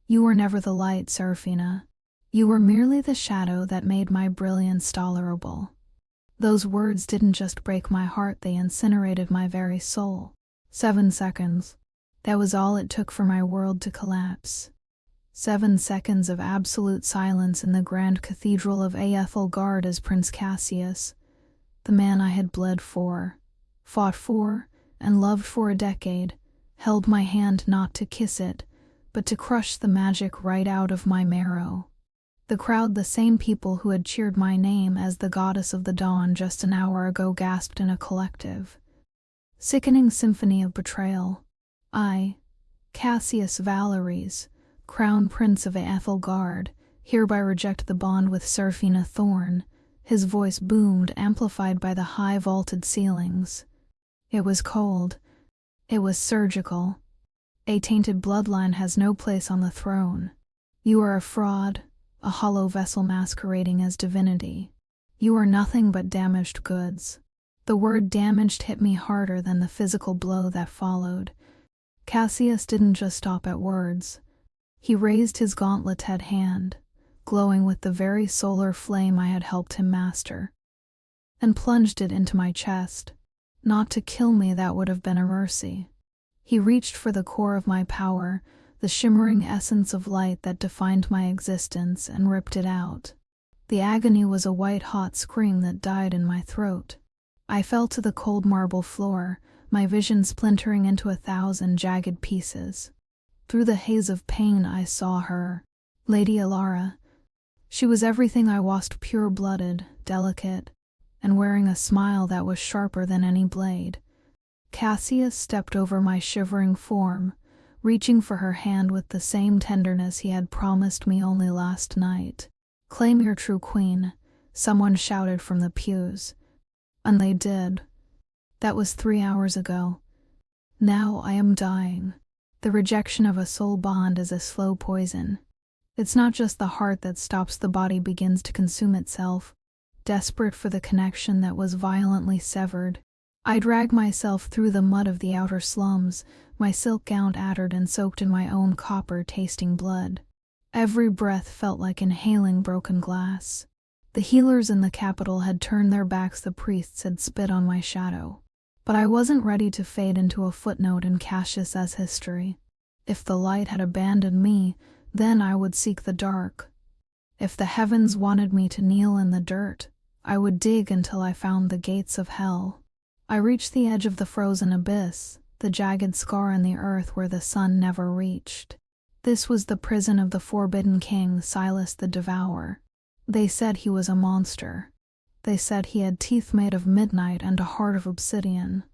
You were never the light, Seraphina. You were merely the shadow that made my brilliance tolerable." Those words didn't just break my heart, they incinerated my very soul. 7 seconds. That was all it took for my world to collapse. 7 seconds of absolute silence in the grand cathedral of Ethelgard as Prince Cassius, the man I had bled for, fought for, and loved for a decade, held my hand not to kiss it, but to crush the magic right out of my marrow. The crowd, the same people who had cheered my name as the goddess of the dawn just an hour ago, gasped in a collective, sickening symphony of betrayal. I, Cassius Valeries, crown prince of Ethelgard, hereby reject the bond with Seraphina Thorn. His voice boomed, amplified by the high vaulted ceilings. It was cold. It was surgical. A tainted bloodline has no place on the throne. You are a fraud, a hollow vessel masquerading as divinity. You are nothing but damaged goods. The word damaged hit me harder than the physical blow that followed. Cassius didn't just stop at words. He raised his gauntleted hand, glowing with the very solar flame I had helped him master, and plunged it into my chest. Not to kill me, that would have been a mercy. He reached for the core of my power, the shimmering essence of light that defined my existence, and ripped it out. The agony was a white-hot scream that died in my throat. I fell to the cold marble floor, my vision splintering into 1,000 jagged pieces. Through the haze of pain I saw her, Lady Alara. She was everything I was, pure-blooded, delicate, and wearing a smile that was sharper than any blade. Cassius stepped over my shivering form, reaching for her hand with the same tenderness he had promised me only last night. "Claim your true queen," someone shouted from the pews. And they did. That was 3 hours ago. Now I am dying. The rejection of a soul bond is a slow poison. It's not just the heart that stops, the body begins to consume itself, desperate for the connection that was violently severed. I dragged myself through the mud of the outer slums, my silk gown tattered and soaked in my own copper-tasting blood. Every breath felt like inhaling broken glass. The healers in the capital had turned their backs, the priests had spit on my shadow. But I wasn't ready to fade into a footnote in Cassius's history. If the light had abandoned me, then I would seek the dark. If the heavens wanted me to kneel in the dirt, I would dig until I found the gates of hell. I reached the edge of the frozen abyss, the jagged scar in the earth where the sun never reached. This was the prison of the forbidden king, Silas the Devourer. They said he was a monster. They said he had teeth made of midnight and a heart of obsidian.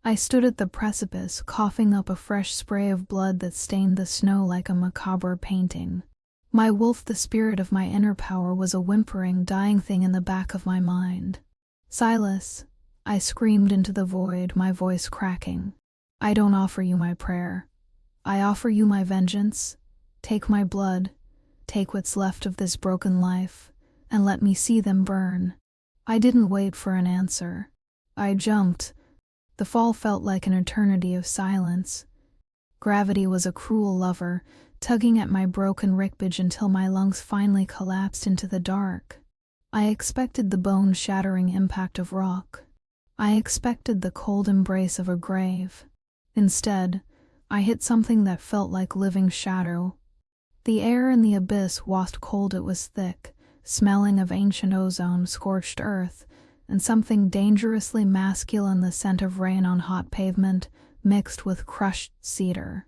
I stood at the precipice, coughing up a fresh spray of blood that stained the snow like a macabre painting. My wolf, the spirit of my inner power, was a whimpering, dying thing in the back of my mind. "Silas," I screamed into the void, my voice cracking. "I don't offer you my prayer. I offer you my vengeance. Take my blood, take what's left of this broken life, and let me see them burn." I didn't wait for an answer. I jumped. The fall felt like an eternity of silence. Gravity was a cruel lover, tugging at my broken ribcage until my lungs finally collapsed into the dark. I expected the bone-shattering impact of rock. I expected the cold embrace of a grave. Instead, I hit something that felt like living shadow. The air in the abyss was cold, it was thick, smelling of ancient ozone, scorched earth, and something dangerously masculine, the scent of rain on hot pavement, mixed with crushed cedar.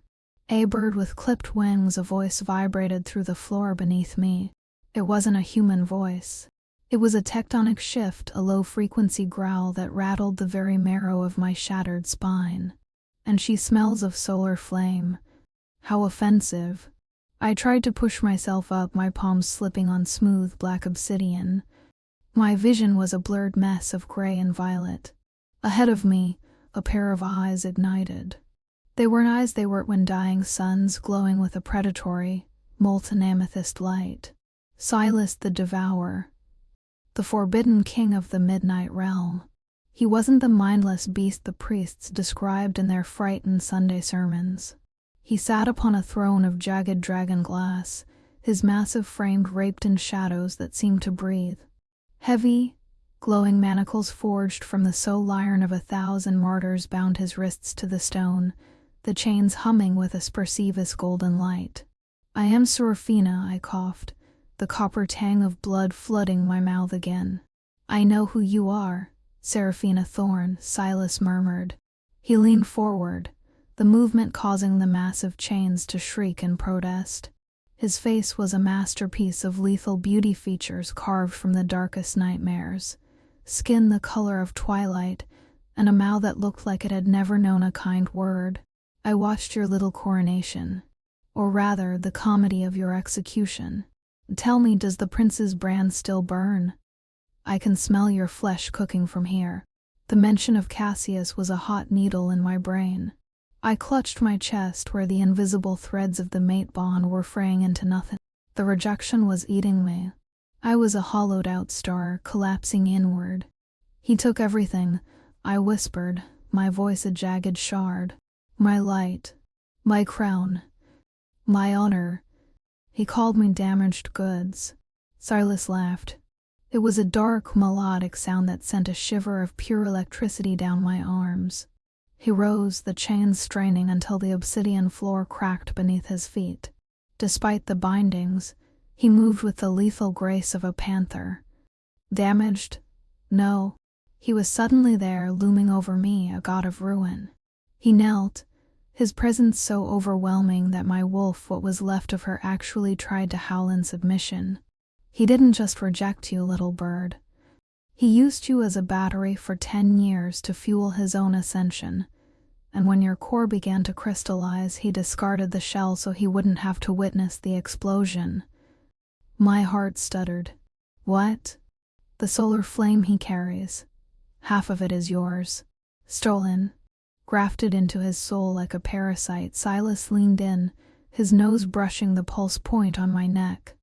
A bird with clipped wings, a voice vibrated through the floor beneath me. It wasn't a human voice. It was a tectonic shift, a low-frequency growl that rattled the very marrow of my shattered spine. "And she smells of solar flame." How offensive. I tried to push myself up, my palms slipping on smooth black obsidian. My vision was a blurred mess of gray and violet. Ahead of me, a pair of eyes ignited. They weren't eyes, they were twin dying suns, glowing with a predatory, molten amethyst light. Silas the Devourer, the forbidden king of the Midnight Realm. He wasn't the mindless beast the priests described in their frightened Sunday sermons. He sat upon a throne of jagged dragon glass, his massive frame draped in shadows that seemed to breathe. Heavy, glowing manacles forged from the soul iron of 1,000 martyrs bound his wrists to the stone, the chains humming with a spersievous golden light. "I am Seraphina," I coughed, the copper tang of blood flooding my mouth again. "I know who you are, Seraphina Thorn," Silas murmured. He leaned forward, the movement causing the massive chains to shriek in protest. His face was a masterpiece of lethal beauty, features carved from the darkest nightmares, skin the color of twilight, and a mouth that looked like it had never known a kind word. "I watched your little coronation, or rather the comedy of your execution. Tell me, does the prince's brand still burn? I can smell your flesh cooking from here." The mention of Cassius was a hot needle in my brain. I clutched my chest where the invisible threads of the mate bond were fraying into nothing. The rejection was eating me. I was a hollowed-out star, collapsing inward. "He took everything," I whispered, my voice a jagged shard. "My light, my crown, my honor." He called me damaged goods. Silas laughed. It was a dark, melodic sound that sent a shiver of pure electricity down my arms. He rose, the chains straining until the obsidian floor cracked beneath his feet. Despite the bindings, he moved with the lethal grace of a panther. Damaged? No. He was suddenly there, looming over me, a god of ruin. He knelt, his presence so overwhelming that my wolf, what was left of her, actually tried to howl in submission. "He didn't just reject you, little bird. He used you as a battery for 10 years to fuel his own ascension, and when your core began to crystallize, he discarded the shell so he wouldn't have to witness the explosion." My heart stuttered. "What?" "The solar flame he carries. Half of it is yours. Stolen. Grafted into his soul like a parasite." Silas leaned in, his nose brushing the pulse point on my neck.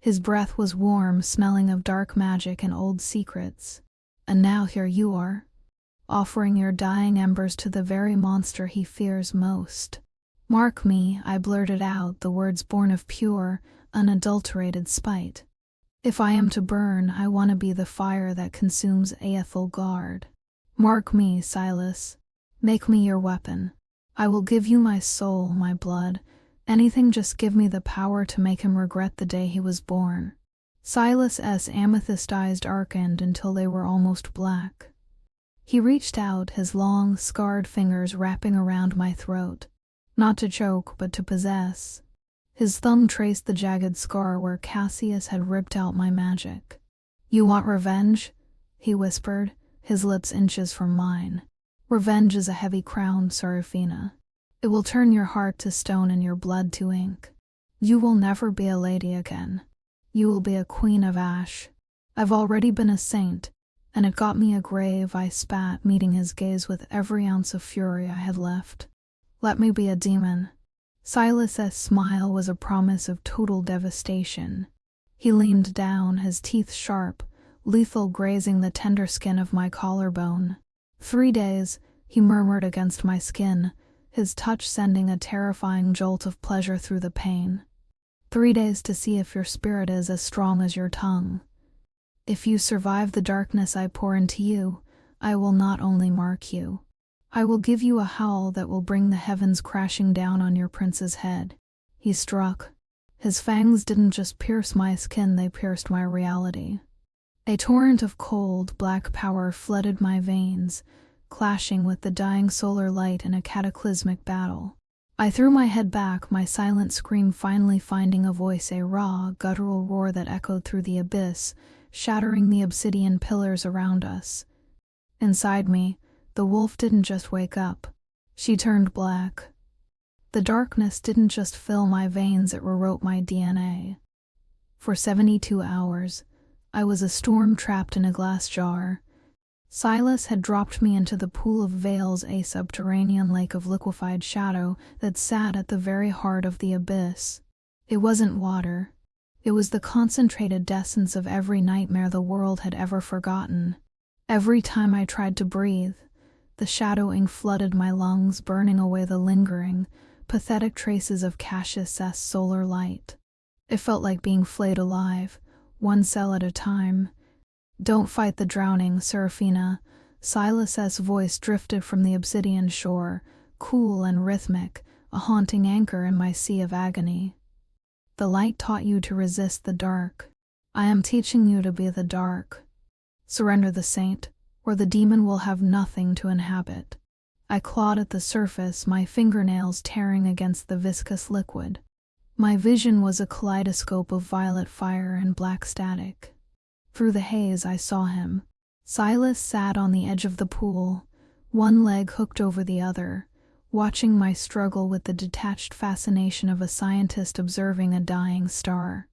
His breath was warm, smelling of dark magic and old secrets. "And now here you are, offering your dying embers to the very monster he fears most." "Mark me," I blurted out, the words born of pure, unadulterated spite. "If I am to burn, I want to be the fire that consumes Aethelgard. Mark me, Silas. Make me your weapon. I will give you my soul, my blood. Anything, just give me the power to make him regret the day he was born." Silas's amethyst eyes darkened until they were almost black. He reached out, his long, scarred fingers wrapping around my throat, not to choke, but to possess. His thumb traced the jagged scar where Cassius had ripped out my magic. "You want revenge?" he whispered, his lips inches from mine. "Revenge is a heavy crown, Seraphina. It will turn your heart to stone and your blood to ink. You will never be a lady again. You will be a queen of ash. I've already been a saint, and it got me a grave." I spat, meeting his gaze with every ounce of fury I had left. "Let me be a demon." Silas's smile was a promise of total devastation. He leaned down, his teeth sharp, lethal, grazing the tender skin of my collarbone. 3 days, he murmured against my skin, his touch sending a terrifying jolt of pleasure through the pain. 3 days to see if your spirit is as strong as your tongue. If you survive the darkness I pour into you, I will not only mark you. I will give you a howl that will bring the heavens crashing down on your prince's head." He struck. His fangs didn't just pierce my skin, they pierced my reality. A torrent of cold, black power flooded my veins, clashing with the dying solar light in a cataclysmic battle. I threw my head back, my silent scream finally finding a voice, a raw, guttural roar that echoed through the abyss, shattering the obsidian pillars around us. Inside me, the wolf didn't just wake up. She turned black. The darkness didn't just fill my veins, it rewrote my DNA. For 72 hours, I was a storm trapped in a glass jar. Silas had dropped me into the pool of veils, a subterranean lake of liquefied shadow that sat at the very heart of the abyss. It wasn't water. It was the concentrated essence of every nightmare the world had ever forgotten. Every time I tried to breathe, the shadow ink flooded my lungs, burning away the lingering, pathetic traces of Cassius' solar light. It felt like being flayed alive, one cell at a time. "Don't fight the drowning, Seraphina." Silas's voice drifted from the obsidian shore, cool and rhythmic, a haunting anchor in my sea of agony. "The light taught you to resist the dark. I am teaching you to be the dark. Surrender the saint, or the demon will have nothing to inhabit." I clawed at the surface, my fingernails tearing against the viscous liquid. My vision was a kaleidoscope of violet fire and black static. Through the haze I saw him. Silas sat on the edge of the pool, one leg hooked over the other, watching my struggle with the detached fascination of a scientist observing a dying star.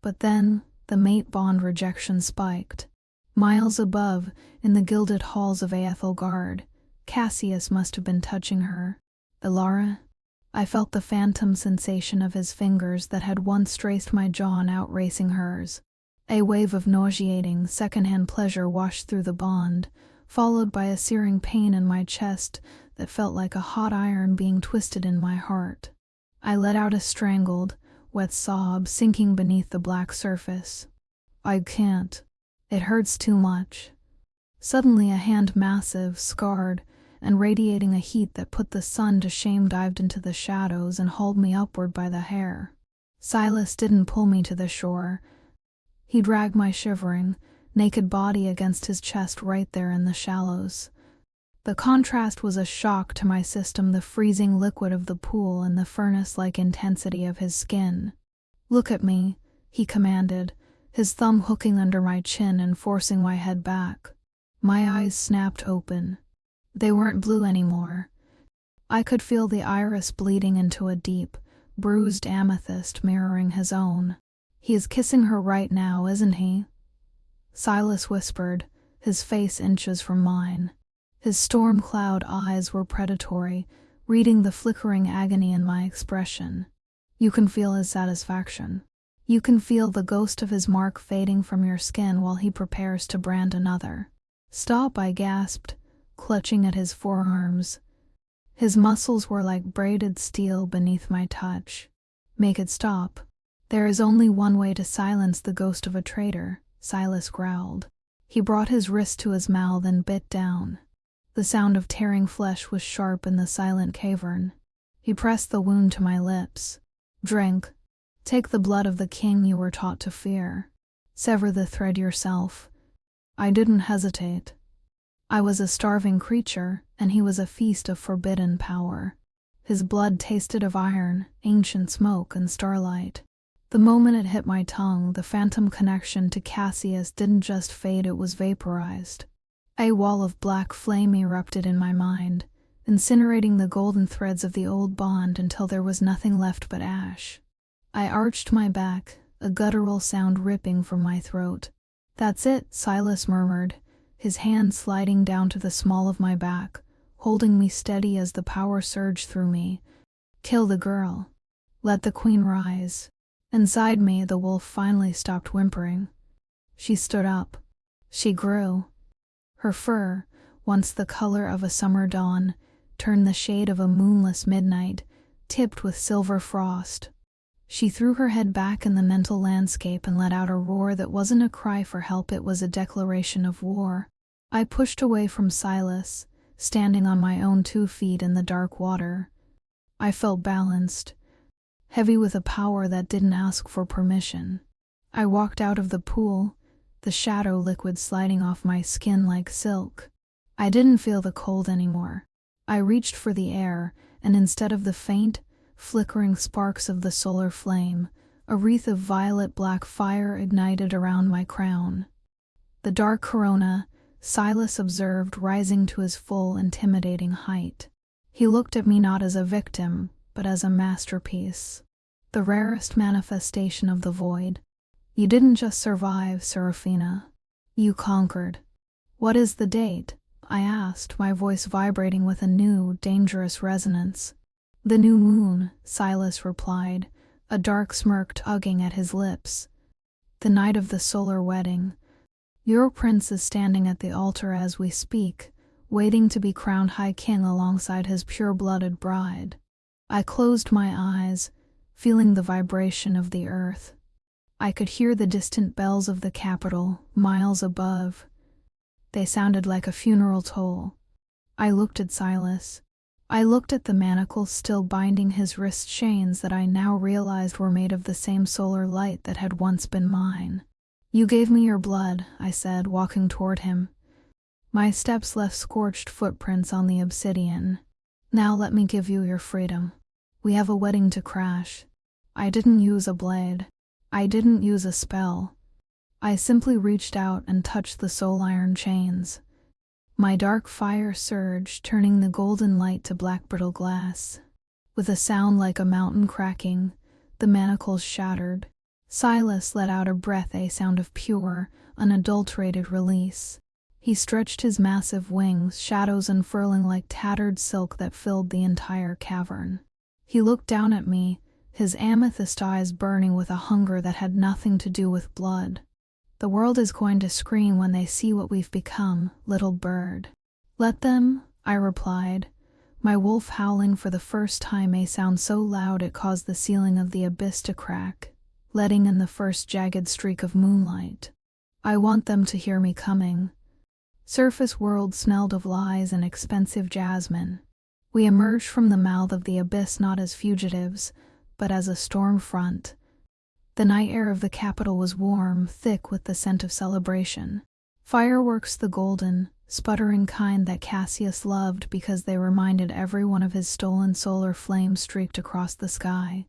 But then, the mate bond rejection spiked. Miles above, in the gilded halls of Aethelgard, Cassius must have been touching her. Ilara? I felt the phantom sensation of his fingers that had once traced my jaw and outracing hers. A wave of nauseating, secondhand pleasure washed through the bond, followed by a searing pain in my chest that felt like a hot iron being twisted in my heart. I let out a strangled, wet sob sinking beneath the black surface. "I can't. It hurts too much." Suddenly a hand massive, scarred, and radiating a heat that put the sun to shame dived into the shadows and hauled me upward by the hair. Silas didn't pull me to the shore. He dragged my shivering, naked body against his chest right there in the shallows. The contrast was a shock to my system, the freezing liquid of the pool and the furnace-like intensity of his skin. "Look at me," he commanded, his thumb hooking under my chin and forcing my head back. My eyes snapped open. They weren't blue anymore. I could feel the iris bleeding into a deep, bruised amethyst mirroring his own. "He is kissing her right now, isn't he?" Silas whispered, his face inches from mine. His storm cloud eyes were predatory, reading the flickering agony in my expression. "You can feel his satisfaction. You can feel the ghost of his mark fading from your skin while he prepares to brand another." "Stop," I gasped, clutching at his forearms. His muscles were like braided steel beneath my touch. "Make it stop. There is only one way to silence the ghost of a traitor," Silas growled. He brought his wrist to his mouth and bit down. The sound of tearing flesh was sharp in the silent cavern. He pressed the wound to my lips. "Drink. Take the blood of the king you were taught to fear. Sever the thread yourself." I didn't hesitate. I was a starving creature, and he was a feast of forbidden power. His blood tasted of iron, ancient smoke, and starlight. The moment it hit my tongue, the phantom connection to Cassius didn't just fade, it was vaporized. A wall of black flame erupted in my mind, incinerating the golden threads of the old bond until there was nothing left but ash. I arched my back, a guttural sound ripping from my throat. "That's it," Silas murmured, his hand sliding down to the small of my back, holding me steady as the power surged through me. "Kill the girl. Let the queen rise." Inside me, the wolf finally stopped whimpering. She stood up. She grew. Her fur, once the color of a summer dawn, turned the shade of a moonless midnight, tipped with silver frost. She threw her head back in the mental landscape and let out a roar that wasn't a cry for help, it was a declaration of war. I pushed away from Silas, standing on my own 2 feet in the dark water. I felt balanced, heavy with a power that didn't ask for permission. I walked out of the pool, the shadow liquid sliding off my skin like silk. I didn't feel the cold anymore. I reached for the air, and instead of the faint, flickering sparks of the solar flame, a wreath of violet-black fire ignited around my crown. The dark corona, Silas observed, rising to his full, intimidating height. He looked at me not as a victim, but as a masterpiece, the rarest manifestation of the void. "You didn't just survive, Seraphina. You conquered." "What is the date?" I asked, my voice vibrating with a new, dangerous resonance. "The new moon," Silas replied, a dark smirk tugging at his lips. "The night of the solar wedding. Your prince is standing at the altar as we speak, waiting to be crowned High King alongside his pure-blooded bride." I closed my eyes, feeling the vibration of the earth. I could hear the distant bells of the capital, miles above. They sounded like a funeral toll. I looked at Silas. I looked at the manacles still binding his wrist chains that I now realized were made of the same solar light that had once been mine. "You gave me your blood," I said, walking toward him. My steps left scorched footprints on the obsidian. "Now let me give you your freedom. We have a wedding to crash." I didn't use a blade. I didn't use a spell. I simply reached out and touched the soul iron chains. My dark fire surged, turning the golden light to black brittle glass. With a sound like a mountain cracking, the manacles shattered. Silas let out a breath, a sound of pure, unadulterated release. He stretched his massive wings, shadows unfurling like tattered silk that filled the entire cavern. He looked down at me, his amethyst eyes burning with a hunger that had nothing to do with blood. "The world is going to scream when they see what we've become, little bird." "Let them," I replied, my wolf howling for the first time, a sound so loud it caused the ceiling of the abyss to crack, letting in the first jagged streak of moonlight. "I want them to hear me coming." Surface world smelled of lies and expensive jasmine. We emerged from the mouth of the abyss not as fugitives, but as a storm front. The night air of the capital was warm, thick with the scent of celebration. Fireworks, the golden, sputtering kind that Cassius loved because they reminded everyone of his stolen solar flame, streaked across the sky,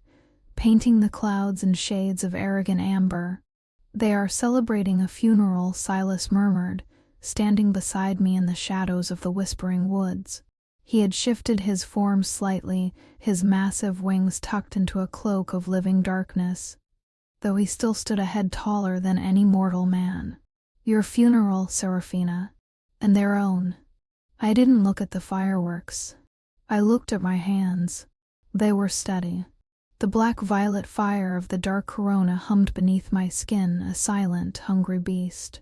painting the clouds in shades of arrogant amber. "They are celebrating a funeral," Silas murmured, standing beside me in the shadows of the whispering woods. He had shifted his form slightly, his massive wings tucked into a cloak of living darkness, though he still stood a head taller than any mortal man. "Your funeral, Seraphina, and their own." I didn't look at the fireworks. I looked at my hands. They were steady. The black-violet fire of the dark corona hummed beneath my skin, a silent, hungry beast.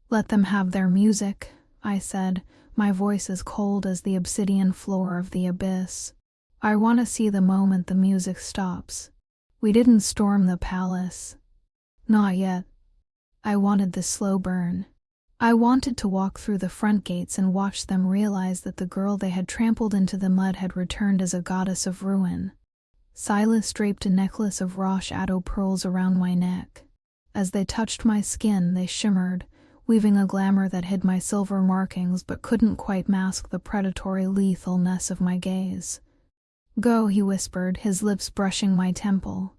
"Let them have their music," I said, my voice as cold as the obsidian floor of the abyss. "I want to see the moment the music stops." We didn't storm the palace. Not yet. I wanted the slow burn. I wanted to walk through the front gates and watch them realize that the girl they had trampled into the mud had returned as a goddess of ruin. Silas draped a necklace of raw shadow pearls around my neck. As they touched my skin, they shimmered, weaving a glamour that hid my silver markings but couldn't quite mask the predatory lethalness of my gaze. "Go," he whispered, his lips brushing my temple,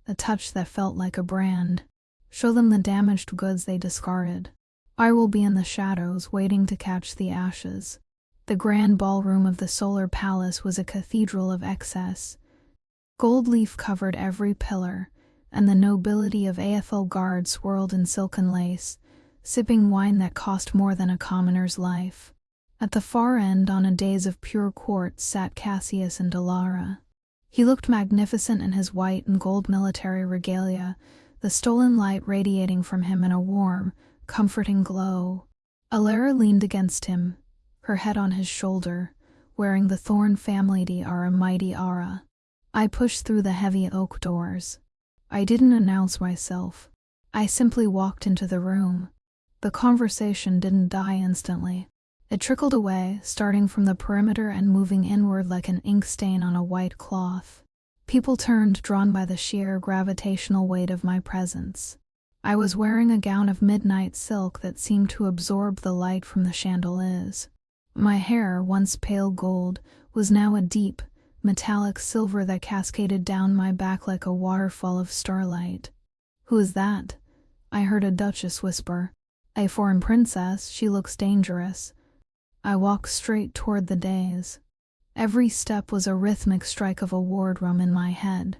a touch that felt like a brand. "Show them the damaged goods they discarded. I will be in the shadows, waiting to catch the ashes." The grand ballroom of the solar palace was a cathedral of excess. Gold leaf covered every pillar, and the nobility of Aethel guards swirled in silken lace, sipping wine that cost more than a commoner's life. At the far end, on a dais of pure quartz, sat Cassius and Delara. He looked magnificent in his white and gold military regalia, the stolen light radiating from him in a warm, comforting glow. Alara leaned against him, her head on his shoulder, wearing the Thorn family tiara, mighty aura. I pushed through the heavy oak doors. I didn't announce myself. I simply walked into the room. The conversation didn't die instantly. It trickled away, starting from the perimeter and moving inward like an ink stain on a white cloth. People turned, drawn by the sheer gravitational weight of my presence. I was wearing a gown of midnight silk that seemed to absorb the light from the chandeliers. My hair, once pale gold, was now a deep, metallic silver that cascaded down my back like a waterfall of starlight. "Who is that?" I heard a duchess whisper. "A foreign princess. She looks dangerous." I walked straight toward the dais. Every step was a rhythmic strike of a war drum in my head.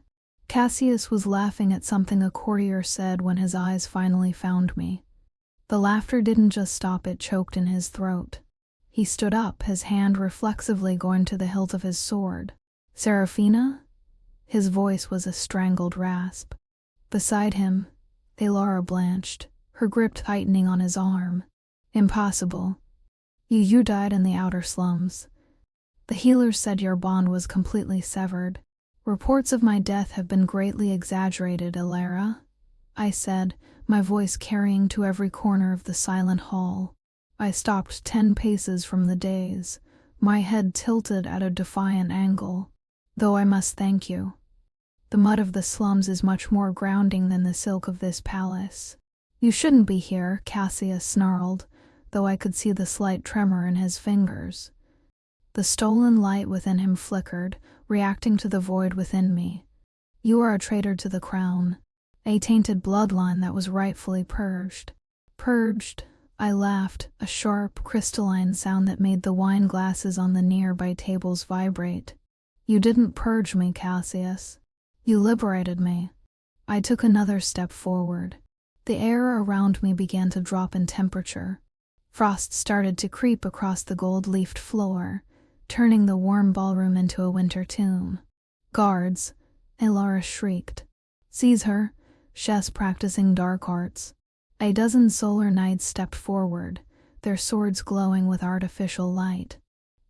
Cassius was laughing at something a courtier said when his eyes finally found me. The laughter didn't just stop, it choked in his throat. He stood up, his hand reflexively going to the hilt of his sword. "Seraphina?" His voice was a strangled rasp. Beside him, Delara blanched, her grip tightening on his arm. "Impossible. You died in the outer slums. The healers said your bond was completely severed." Reports of my death have been greatly exaggerated, Elara, I said, my voice carrying to every corner of the silent hall. I stopped 10 paces from the dais, my head tilted at a defiant angle. Though I must thank you. The mud of the slums is much more grounding than the silk of this palace. You shouldn't be here, Cassius snarled, though I could see the slight tremor in his fingers. The stolen light within him flickered, reacting to the void within me. You are a traitor to the crown, a tainted bloodline that was rightfully purged. Purged, I laughed, a sharp, crystalline sound that made the wine glasses on the nearby tables vibrate. You didn't purge me, Cassius. You liberated me. I took another step forward. The air around me began to drop in temperature. Frost started to creep across the gold-leafed floor, turning the warm ballroom into a winter tomb. Guards, Elara shrieked. Seize her, Shess practicing dark arts. A dozen solar knights stepped forward, their swords glowing with artificial light.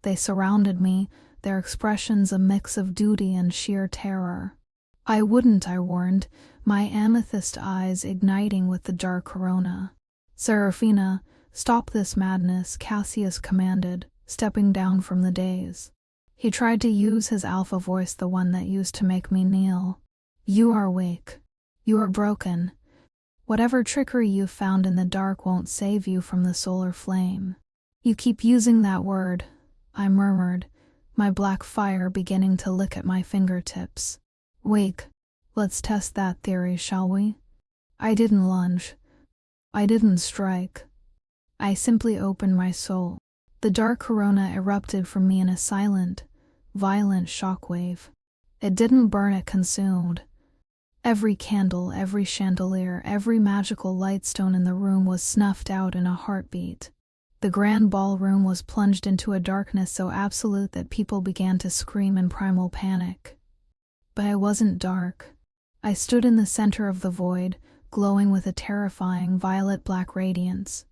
They surrounded me, their expressions a mix of duty and sheer terror. I wouldn't, I warned, my amethyst eyes igniting with the dark corona. Seraphina, stop this madness, Cassius commanded, stepping down from the dais. He tried to use his alpha voice, the one that used to make me kneel. You are weak. You are broken. Whatever trickery you've found in the dark won't save you from the solar flame. You keep using that word, I murmured, my black fire beginning to lick at my fingertips. Weak. Let's test that theory, shall we? I didn't lunge. I didn't strike. I simply opened my soul. The dark corona erupted from me in a silent, violent shockwave. It didn't burn, it consumed. Every candle, every chandelier, every magical lightstone in the room was snuffed out in a heartbeat. The grand ballroom was plunged into a darkness so absolute that people began to scream in primal panic. But I wasn't dark. I stood in the center of the void, glowing with a terrifying violet-black radiance.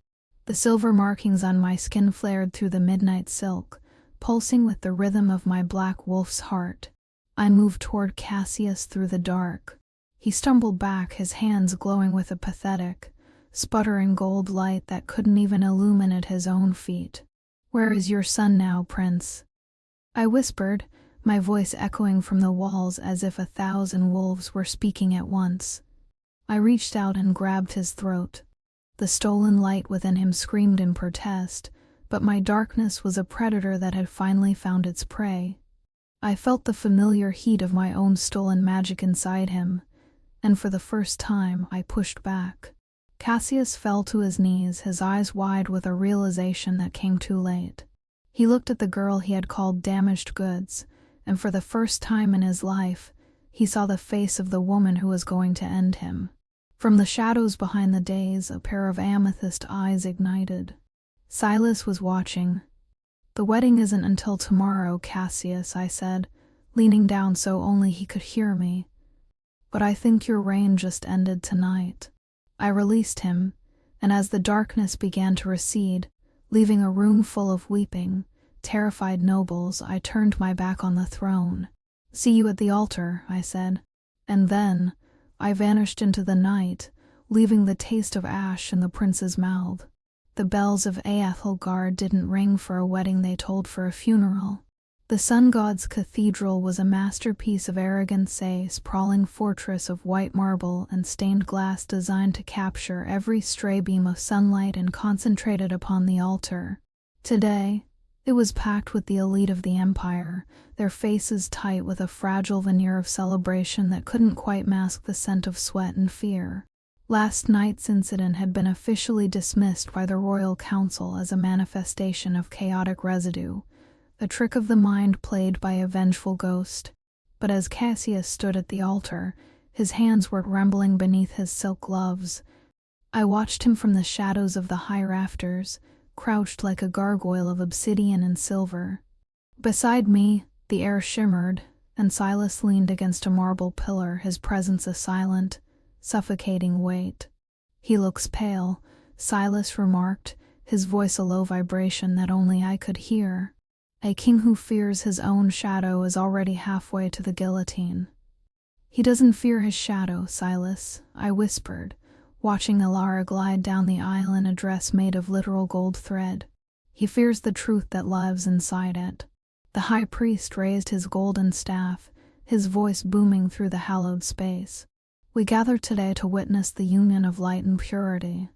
The silver markings on my skin flared through the midnight silk, pulsing with the rhythm of my black wolf's heart. I moved toward Cassius through the dark. He stumbled back, his hands glowing with a pathetic, sputtering gold light that couldn't even illuminate his own feet. Where is your son now, Prince? I whispered, my voice echoing from the walls as if 1,000 wolves were speaking at once. I reached out and grabbed his throat. The stolen light within him screamed in protest, but my darkness was a predator that had finally found its prey. I felt the familiar heat of my own stolen magic inside him, and for the first time I pushed back. Cassius fell to his knees, his eyes wide with a realization that came too late. He looked at the girl he had called damaged goods, and for the first time in his life, he saw the face of the woman who was going to end him. From the shadows behind the dais, a pair of amethyst eyes ignited. Silas was watching. The wedding isn't until tomorrow, Cassius, I said, leaning down so only he could hear me. But I think your reign just ended tonight. I released him, and as the darkness began to recede, leaving a room full of weeping, terrified nobles, I turned my back on the throne. See you at the altar, I said. And then I vanished into the night, leaving the taste of ash in the prince's mouth. The bells of Aethelgard didn't ring for a wedding, they tolled for a funeral. The sun god's cathedral was a masterpiece of arrogance, a sprawling fortress of white marble and stained glass designed to capture every stray beam of sunlight and concentrated upon the altar. Today, it was packed with the elite of the empire, their faces tight with a fragile veneer of celebration that couldn't quite mask the scent of sweat and fear. Last night's incident had been officially dismissed by the royal council as a manifestation of chaotic residue, a trick of the mind played by a vengeful ghost. But as Cassius stood at the altar, his hands were trembling beneath his silk gloves. I watched him from the shadows of the high rafters, crouched like a gargoyle of obsidian and silver. Beside me, the air shimmered, and Silas leaned against a marble pillar, his presence a silent, suffocating weight. He looks pale, Silas remarked, his voice a low vibration that only I could hear. A king who fears his own shadow is already halfway to the guillotine. He doesn't fear his shadow, Silas, I whispered, watching Alara glide down the aisle in a dress made of literal gold thread. He fears the truth that lives inside it. The high priest raised his golden staff, his voice booming through the hallowed space. We gather today to witness the union of light and purity,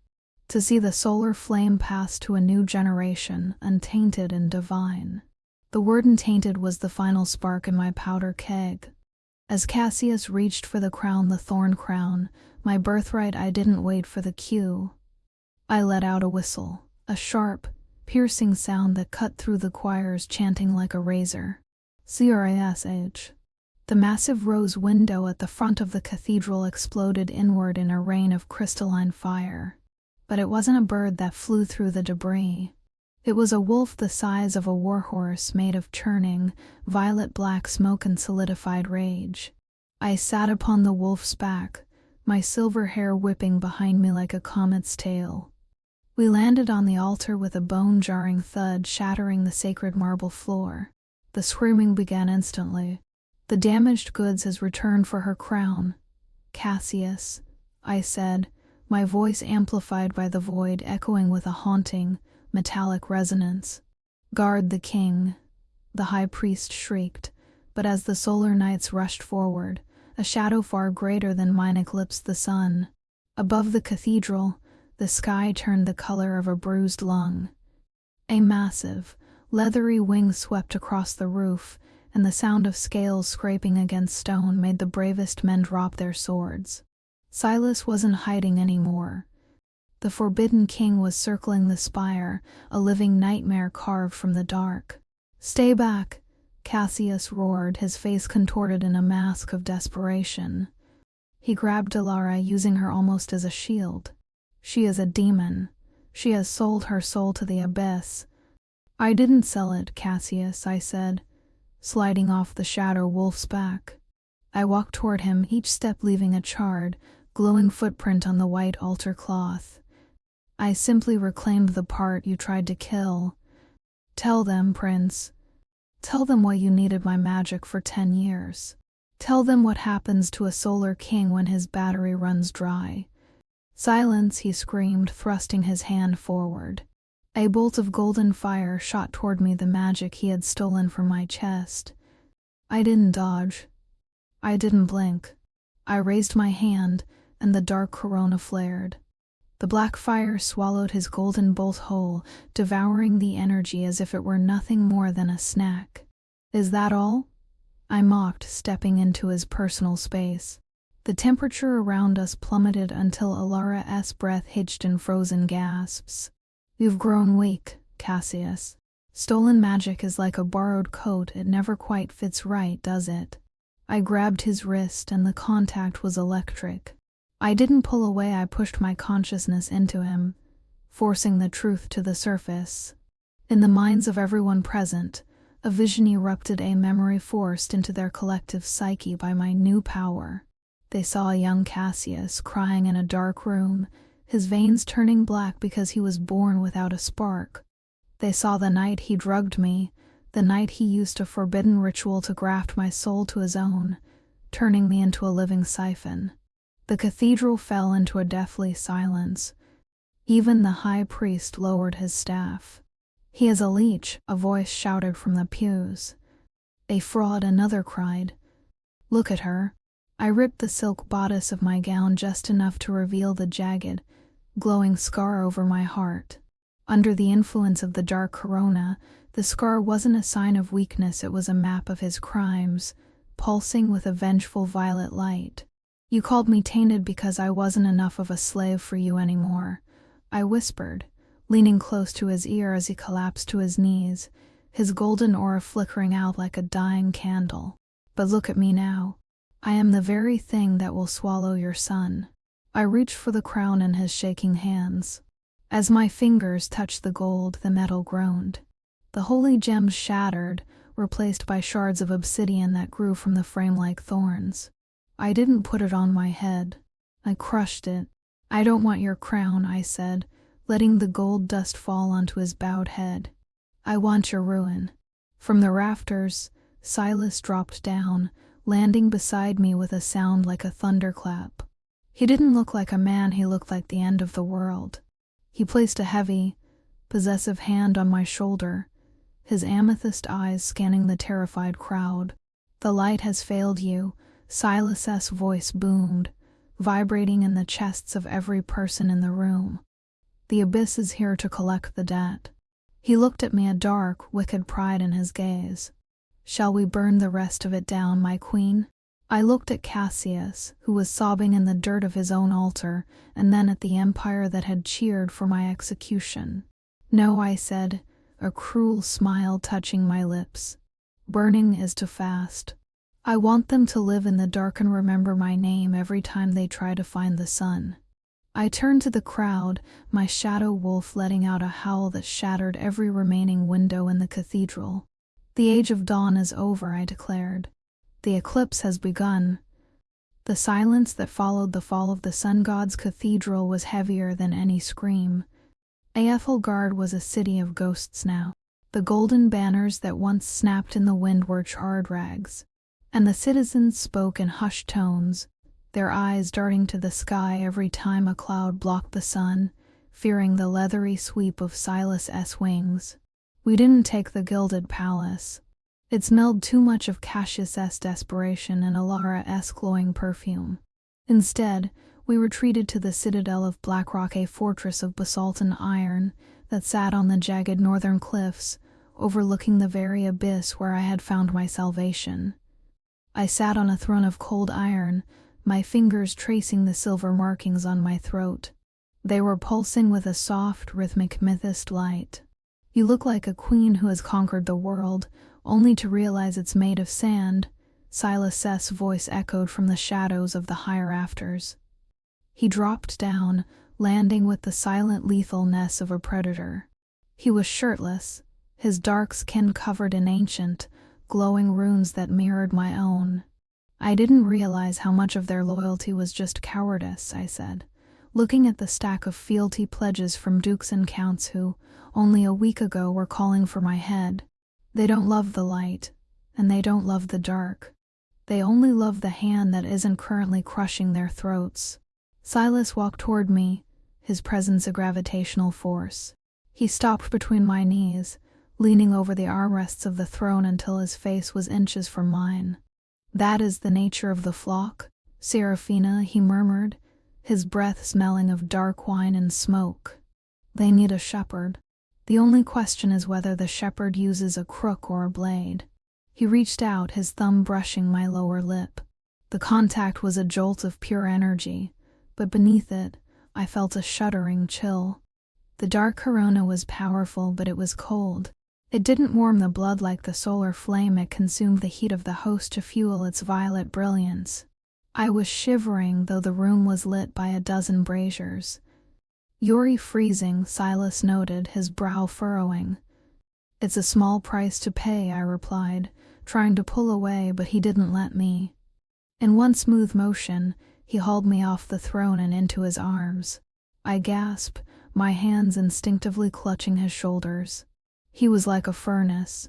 to see the solar flame pass to a new generation, untainted and divine. The word untainted was the final spark in my powder keg. As Cassius reached for the crown, the thorn crown, my birthright, I didn't wait for the cue. I let out a whistle, a sharp, piercing sound that cut through the choirs, chanting like a razor. Crash. The massive rose window at the front of the cathedral exploded inward in a rain of crystalline fire. But it wasn't a bird that flew through the debris. It was a wolf the size of a warhorse, made of churning, violet-black smoke and solidified rage. I sat upon the wolf's back, my silver hair whipping behind me like a comet's tail. We landed on the altar with a bone-jarring thud shattering the sacred marble floor. The screaming began instantly. The damaged goods has returned for her crown. Cassius, I said, my voice amplified by the void echoing with a haunting, metallic resonance. Guard the king, the high priest shrieked, but as the solar knights rushed forward, a shadow far greater than mine eclipsed the sun. Above the cathedral, the sky turned the color of a bruised lung. A massive, leathery wing swept across the roof, and the sound of scales scraping against stone made the bravest men drop their swords. Silas wasn't hiding anymore. The forbidden king was circling the spire, a living nightmare carved from the dark. "Stay back," Cassius roared, his face contorted in a mask of desperation. He grabbed Alara, using her almost as a shield. "She is a demon. She has sold her soul to the abyss." "I didn't sell it, Cassius," I said, sliding off the shadow wolf's back. I walked toward him, each step leaving a charred, glowing footprint on the white altar cloth. "I simply reclaimed the part you tried to kill. Tell them, Prince. Tell them why you needed my magic for 10 years. Tell them what happens to a solar king when his battery runs dry." "Silence," he screamed, thrusting his hand forward. A bolt of golden fire shot toward me, the magic he had stolen from my chest. I didn't dodge. I didn't blink. I raised my hand, and the dark corona flared. The black fire swallowed his golden bolt whole, devouring the energy as if it were nothing more than a snack. "Is that all?" I mocked, stepping into his personal space. The temperature around us plummeted until Alara's breath hitched in frozen gasps. "You've grown weak, Cassius. Stolen magic is like a borrowed coat, it never quite fits right, does it?" I grabbed his wrist, and the contact was electric. I didn't pull away, I pushed my consciousness into him, forcing the truth to the surface. In the minds of everyone present, a vision erupted, a memory forced into their collective psyche by my new power. They saw a young Cassius crying in a dark room, his veins turning black because he was born without a spark. They saw the night he drugged me, the night he used a forbidden ritual to graft my soul to his own, turning me into a living siphon. The cathedral fell into a deathly silence. Even the high priest lowered his staff. "He is a leech," a voice shouted from the pews. "A fraud," another cried. "Look at her." I ripped the silk bodice of my gown just enough to reveal the jagged, glowing scar over my heart. Under the influence of the dark corona, the scar wasn't a sign of weakness, it was a map of his crimes, pulsing with a vengeful violet light. "You called me tainted because I wasn't enough of a slave for you anymore," I whispered, leaning close to his ear as he collapsed to his knees, his golden aura flickering out like a dying candle. "But look at me now. I am the very thing that will swallow your son." I reached for the crown in his shaking hands. As my fingers touched the gold, the metal groaned. The holy gems shattered, replaced by shards of obsidian that grew from the frame like thorns. I didn't put it on my head. I crushed it. "I don't want your crown," I said, letting the gold dust fall onto his bowed head. "I want your ruin. From the rafters, Silas dropped down, landing beside me with a sound like a thunderclap. He didn't look like a man, he looked like the end of the world. He placed a heavy, possessive hand on my shoulder, his amethyst eyes scanning the terrified crowd. "The light has failed you," Silas's voice boomed, vibrating in the chests of every person in the room. "The abyss is here to collect the debt." He looked at me, a dark, wicked pride in his gaze. "Shall we burn the rest of it down, my queen?" I looked at Cassius, who was sobbing in the dirt of his own altar, and then at the empire that had cheered for my execution. "No," I said, a cruel smile touching my lips. "Burning is too fast. I want them to live in the dark and remember my name every time they try to find the sun." I turned to the crowd, my shadow wolf letting out a howl that shattered every remaining window in the cathedral. "The age of dawn is over," I declared. "The eclipse has begun." The silence that followed the fall of the sun god's cathedral was heavier than any scream. Aethelgard was a city of ghosts now. The golden banners that once snapped in the wind were charred rags. And the citizens spoke in hushed tones, their eyes darting to the sky every time a cloud blocked the sun, fearing the leathery sweep of Silas's wings. We didn't take the gilded palace. It smelled too much of Cassius's desperation and Alara's glowing perfume. Instead, we retreated to the citadel of Blackrock, a fortress of basalt and iron that sat on the jagged northern cliffs, overlooking the very abyss where I had found my salvation. I sat on a throne of cold iron, my fingers tracing the silver markings on my throat. They were pulsing with a soft, rhythmic mythist light. "You look like a queen who has conquered the world, only to realize it's made of sand," Silas's voice echoed from the shadows of the high rafters. He dropped down, landing with the silent lethalness of a predator. He was shirtless, his dark skin covered in ancient, glowing runes that mirrored my own. "I didn't realize how much of their loyalty was just cowardice," I said, looking at the stack of fealty pledges from dukes and counts who, only a week ago, were calling for my head. "They don't love the light, and they don't love the dark. They only love the hand that isn't currently crushing their throats." Silas walked toward me, his presence a gravitational force. He stopped between my knees, leaning over the armrests of the throne until his face was inches from mine. "That is the nature of the flock, Seraphina," he murmured, his breath smelling of dark wine and smoke. "They need a shepherd. The only question is whether the shepherd uses a crook or a blade." He reached out, his thumb brushing my lower lip. The contact was a jolt of pure energy, but beneath it, I felt a shuddering chill. The dark corona was powerful, but it was cold. It didn't warm the blood like the solar flame, it consumed the heat of the host to fuel its violet brilliance. I was shivering, though the room was lit by a dozen braziers. "You're freezing," Silas noted, his brow furrowing. "It's a small price to pay," I replied, trying to pull away, but he didn't let me. In one smooth motion, he hauled me off the throne and into his arms. I gasped, my hands instinctively clutching his shoulders. He was like a furnace.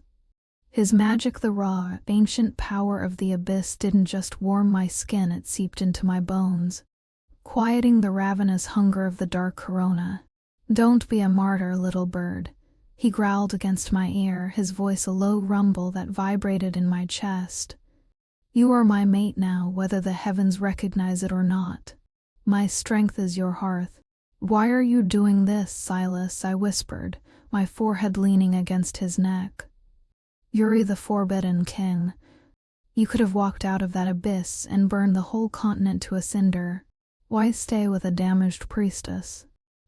His magic, the raw, ancient power of the abyss, didn't just warm my skin, it seeped into my bones, quieting the ravenous hunger of the dark corona. "Don't be a martyr, little bird," he growled against my ear, his voice a low rumble that vibrated in my chest. "You are my mate now, whether the heavens recognize it or not. My strength is your hearth." "Why are you doing this, Silas?" I whispered, my forehead leaning against his neck. "You're the forbidden king. You could have walked out of that abyss and burned the whole continent to a cinder. Why stay with a damaged priestess?"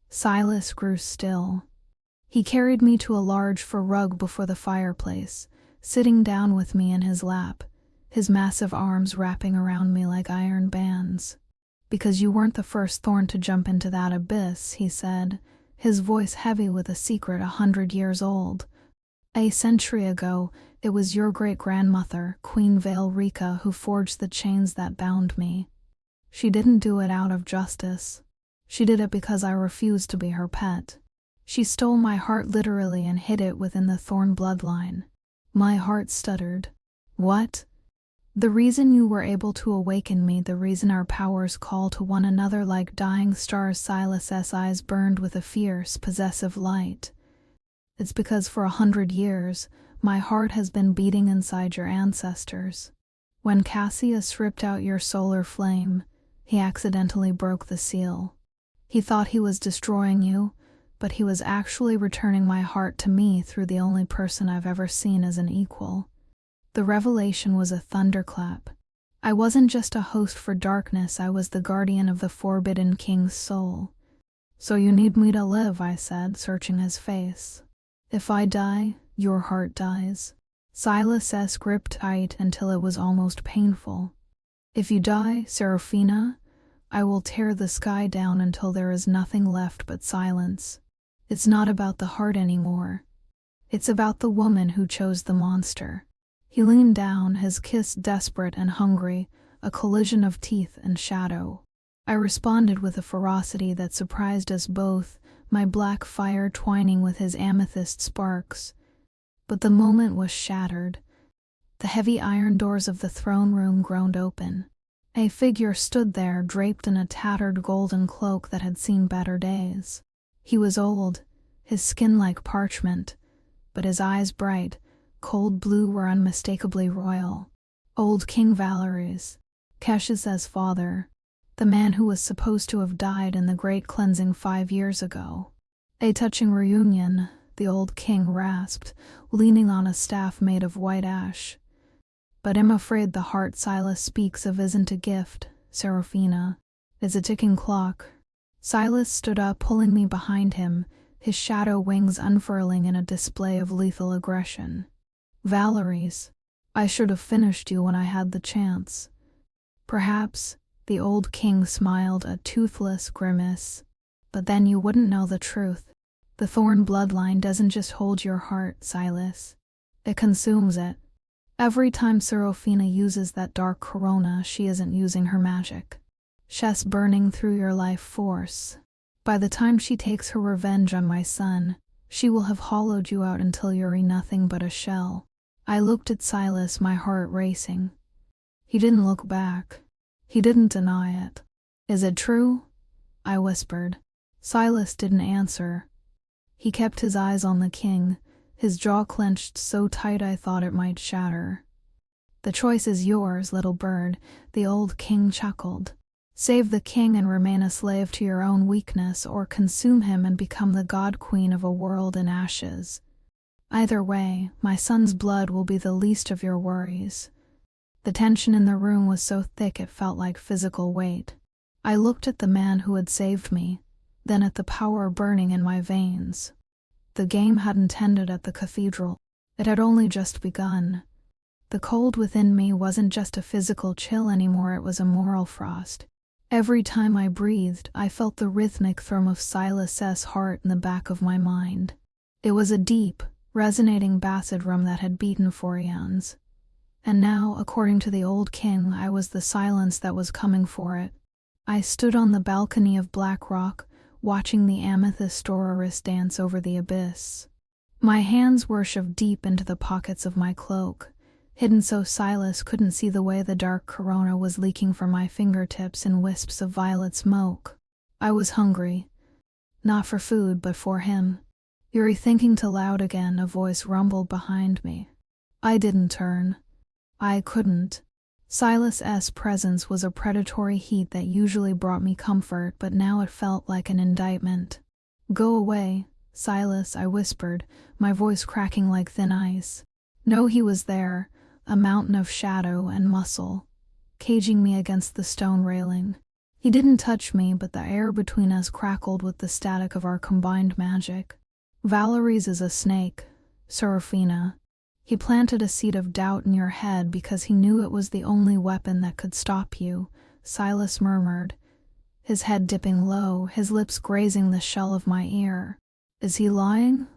Silas grew still. He carried me to a large fur rug before the fireplace, sitting down with me in his lap, his massive arms wrapping around me like iron bands. "Because you weren't the first thorn to jump into that abyss," he said, his voice heavy with a secret 100 years old. "A century ago, it was your great-grandmother, Queen Valerica, who forged the chains that bound me. She didn't do it out of justice. She did it because I refused to be her pet. She stole my heart literally and hid it within the thorn bloodline. My heart stuttered. What? The reason you were able to awaken me, the reason our powers call to one another like dying stars. Silas's eyes burned with a fierce, possessive light. It's because for 100 years, my heart has been beating inside your ancestors. When Cassius ripped out your solar flame, he accidentally broke the seal. He thought he was destroying you, but he was actually returning my heart to me through the only person I've ever seen as an equal. The revelation was a thunderclap. I wasn't just a host for darkness, I was the guardian of the Forbidden King's soul. So you need me to live, I said, searching his face. If I die, your heart dies. Silas's gripped tight until it was almost painful. If you die, Seraphina, I will tear the sky down until there is nothing left but silence. It's not about the heart anymore. It's about the woman who chose the monster. He leaned down, his kiss desperate and hungry, a collision of teeth and shadow. I responded with a ferocity that surprised us both, my black fire twining with his amethyst sparks. But the moment was shattered. The heavy iron doors of the throne room groaned open. A figure stood there, draped in a tattered golden cloak that had seen better days. He was old, his skin like parchment, but his eyes bright, cold blue, were unmistakably royal. Old King Valery's, Cassius's father, the man who was supposed to have died in the Great Cleansing 5 years ago. A touching reunion, the old king rasped, leaning on a staff made of white ash. But I'm afraid the heart Silas speaks of isn't a gift, Seraphina. It's a ticking clock. Silas stood up, pulling me behind him, his shadow wings unfurling in a display of lethal aggression. Valery's. I should have finished you when I had the chance. Perhaps, the old king smiled, a toothless grimace. But then you wouldn't know the truth. The Thorn bloodline doesn't just hold your heart, Silas. It consumes it. Every time Seraphina uses that dark corona, she isn't using her magic. She's burning through your life force. By the time she takes her revenge on my son, she will have hollowed you out until you're nothing but a shell. I looked at Silas, my heart racing. He didn't look back. He didn't deny it. Is it true? I whispered. Silas didn't answer. He kept his eyes on the king, his jaw clenched so tight I thought it might shatter. The choice is yours, little bird, the old king chuckled. Save the king and remain a slave to your own weakness, or consume him and become the god queen of a world in ashes. Either way, my son's blood will be the least of your worries. The tension in the room was so thick it felt like physical weight. I looked at the man who had saved me, then at the power burning in my veins. The game hadn't ended at the cathedral. It had only just begun. The cold within me wasn't just a physical chill anymore, it was a moral frost. Every time I breathed, I felt the rhythmic thrum of Silas's heart in the back of my mind. It was a deep, resonating bass-drum that had beaten for eons. And now, according to the old king, I was the silence that was coming for it. I stood on the balcony of Black Rock, watching the amethyst aurorus dance over the abyss. My hands were shoved deep into the pockets of my cloak, hidden so Silas couldn't see the way the dark corona was leaking from my fingertips in wisps of violet smoke. I was hungry. Not for food, but for him. You're thinking too loud again, a voice rumbled behind me. I didn't turn. I couldn't. Silas's presence was a predatory heat that usually brought me comfort, but now it felt like an indictment. Go away, Silas, I whispered, my voice cracking like thin ice. No, he was there, a mountain of shadow and muscle, caging me against the stone railing. He didn't touch me, but the air between us crackled with the static of our combined magic. Valery's is a snake, Seraphina. He planted a seed of doubt in your head because he knew it was the only weapon that could stop you, Silas murmured, his head dipping low, his lips grazing the shell of my ear. Is he lying?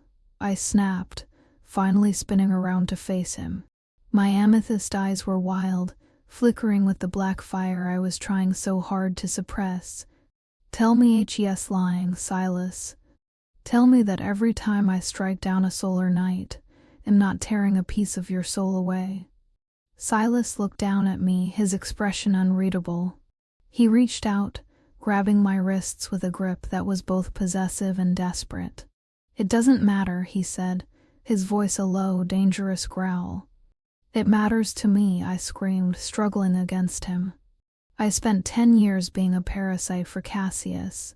I snapped, finally spinning around to face him. My amethyst eyes were wild, flickering with the black fire I was trying so hard to suppress. Tell me he's lying, Silas. Tell me that every time I strike down a solar night, am not tearing a piece of your soul away." Silas looked down at me, his expression unreadable. He reached out, grabbing my wrists with a grip that was both possessive and desperate. "It doesn't matter," he said, his voice a low, dangerous growl. "It matters to me," I screamed, struggling against him. "I spent 10 years being a parasite for Cassius.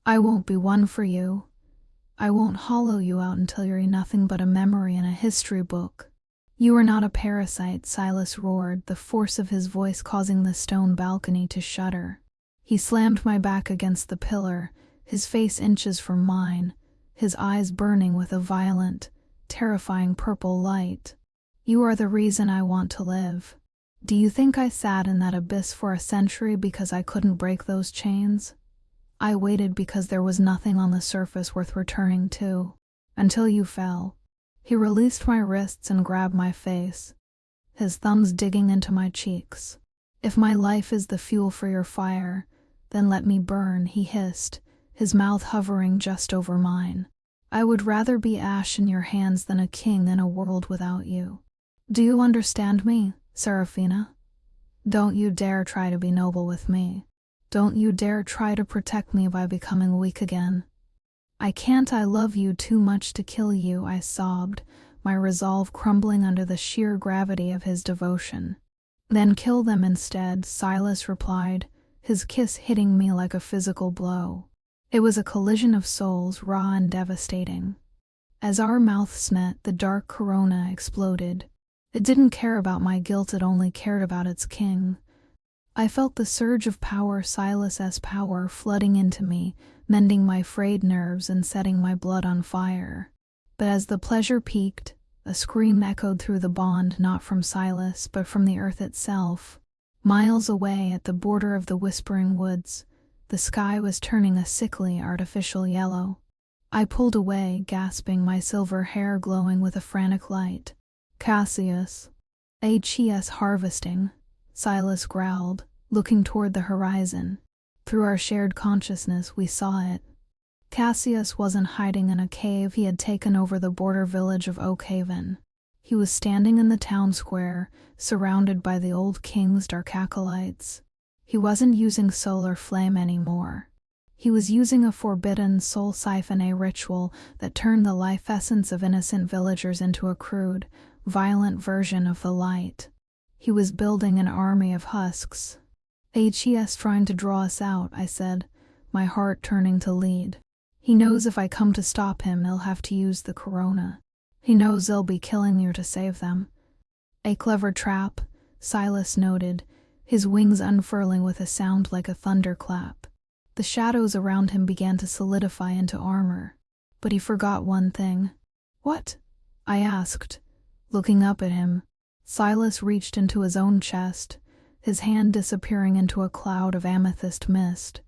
I won't be one for you. I won't hollow you out until you're nothing but a memory in a history book." "You are not a parasite," Silas roared, the force of his voice causing the stone balcony to shudder. He slammed my back against the pillar, his face inches from mine, his eyes burning with a violent, terrifying purple light. "You are the reason I want to live. Do you think I sat in that abyss for a century because I couldn't break those chains? I waited because there was nothing on the surface worth returning to, until you fell." He released my wrists and grabbed my face, his thumbs digging into my cheeks. "If my life is the fuel for your fire, then let me burn," he hissed, his mouth hovering just over mine. "I would rather be ash in your hands than a king in a world without you. Do you understand me, Seraphina? Don't you dare try to be noble with me. Don't you dare try to protect me by becoming weak again." "I can't, I love you too much to kill you," I sobbed, my resolve crumbling under the sheer gravity of his devotion. "Then kill them instead," Silas replied, his kiss hitting me like a physical blow. It was a collision of souls, raw and devastating. As our mouths met, the dark corona exploded. It didn't care about my guilt, it only cared about its king. I felt the surge of power, Silas's power, flooding into me, mending my frayed nerves and setting my blood on fire. But as the pleasure peaked, a scream echoed through the bond, not from Silas, but from the earth itself. Miles away, at the border of the Whispering Woods, the sky was turning a sickly, artificial yellow. I pulled away, gasping, my silver hair glowing with a frantic light. "Cassius." "HES harvesting," Silas growled, looking toward the horizon. Through our shared consciousness, we saw it. Cassius wasn't hiding in a cave he had taken over the border village of Oakhaven. He was standing in the town square, surrounded by the old king's dark acolytes. He wasn't using solar flame anymore. He was using a forbidden soul siphon, a ritual that turned the life essence of innocent villagers into a crude, violent version of the light. He was building an army of husks. "HES trying to draw us out," I said, my heart turning to lead. "He knows if I come to stop him, he'll have to use the corona. He knows they'll be killing you to save them." "A clever trap," Silas noted, his wings unfurling with a sound like a thunderclap. The shadows around him began to solidify into armor. But he forgot one thing. "What?" I asked, looking up at him. Silas reached into his own chest, his hand disappearing into a cloud of amethyst mist.